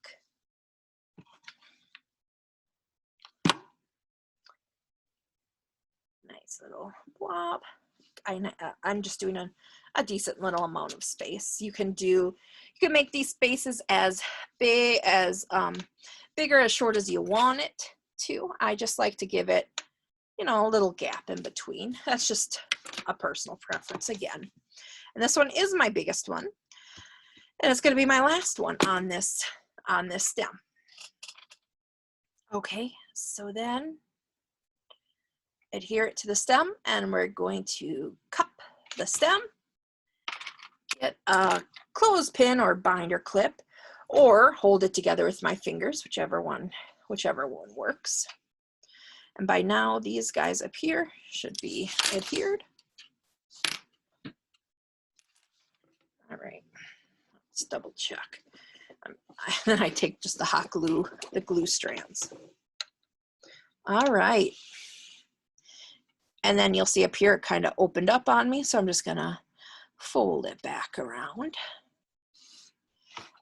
Nice little blob. I'm just doing a decent little amount of space. You can make these spaces as big as big or as short as you want it to. I just like to give it, you know, a little gap in between. That's just a personal preference again. And this one is my biggest one. And it's going to be my last one on this stem. Okay, so then adhere it to the stem, and we're going to cup the stem, get a clothespin or binder clip, or hold it together with my fingers, whichever one works. And by now, these guys up here should be adhered. All right, let's double check. Then I take just the hot glue, the glue strands. All right. And then you'll see up here it kind of opened up on me, so I'm just gonna fold it back around.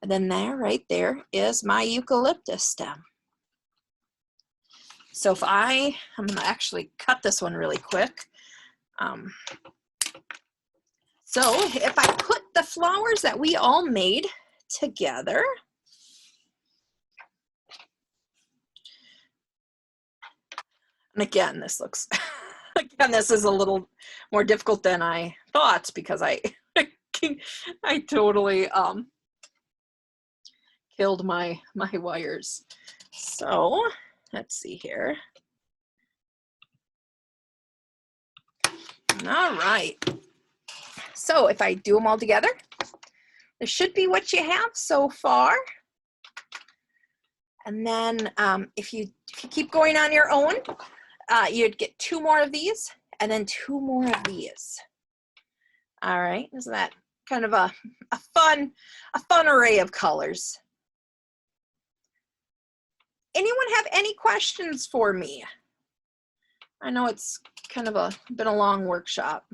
And then right there is my eucalyptus stem. So if I'm gonna actually cut this one really quick. So if I put the flowers that we all made together, and again, this looks, again, this is a little more difficult than I thought because I totally killed my wires. So let's see here. All right. So if I do them all together, this should be what you have so far. And then if you keep going on your own, you'd get 2 more of these and then 2 more of these. All right, isn't that kind of a fun array of colors? Anyone have any questions for me? I know it's kind of been a long workshop.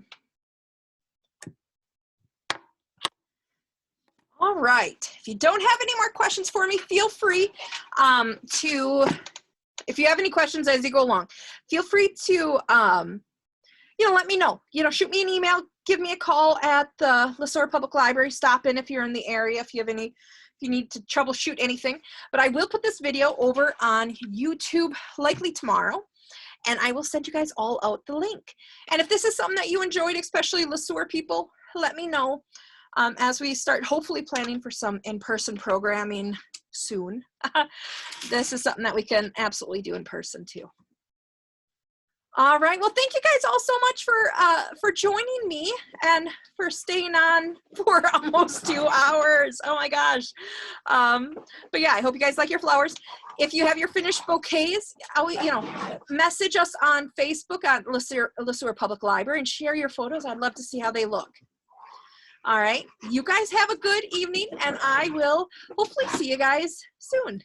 All right, if you don't have any more questions for me, feel free if you have any questions as you go along, feel free to, you know, let me know. You know, shoot me an email, give me a call at the LeSueur Public Library. Stop in if you're in the area, if you need to troubleshoot anything. But I will put this video over on YouTube likely tomorrow, and I will send you guys all out the link. And if this is something that you enjoyed, especially LeSueur people, let me know as we start hopefully planning for some in-person programming soon. This is something that we can absolutely do in person too. All right, well, thank you guys all so much for joining me and for staying on for almost 2 hours. Oh my gosh. But yeah, I hope you guys like your flowers. If you have your finished bouquets, you know, message us on Facebook at LeSueur Public Library and share your photos. I'd love to see how they look. All right, you guys have a good evening, and I will hopefully see you guys soon.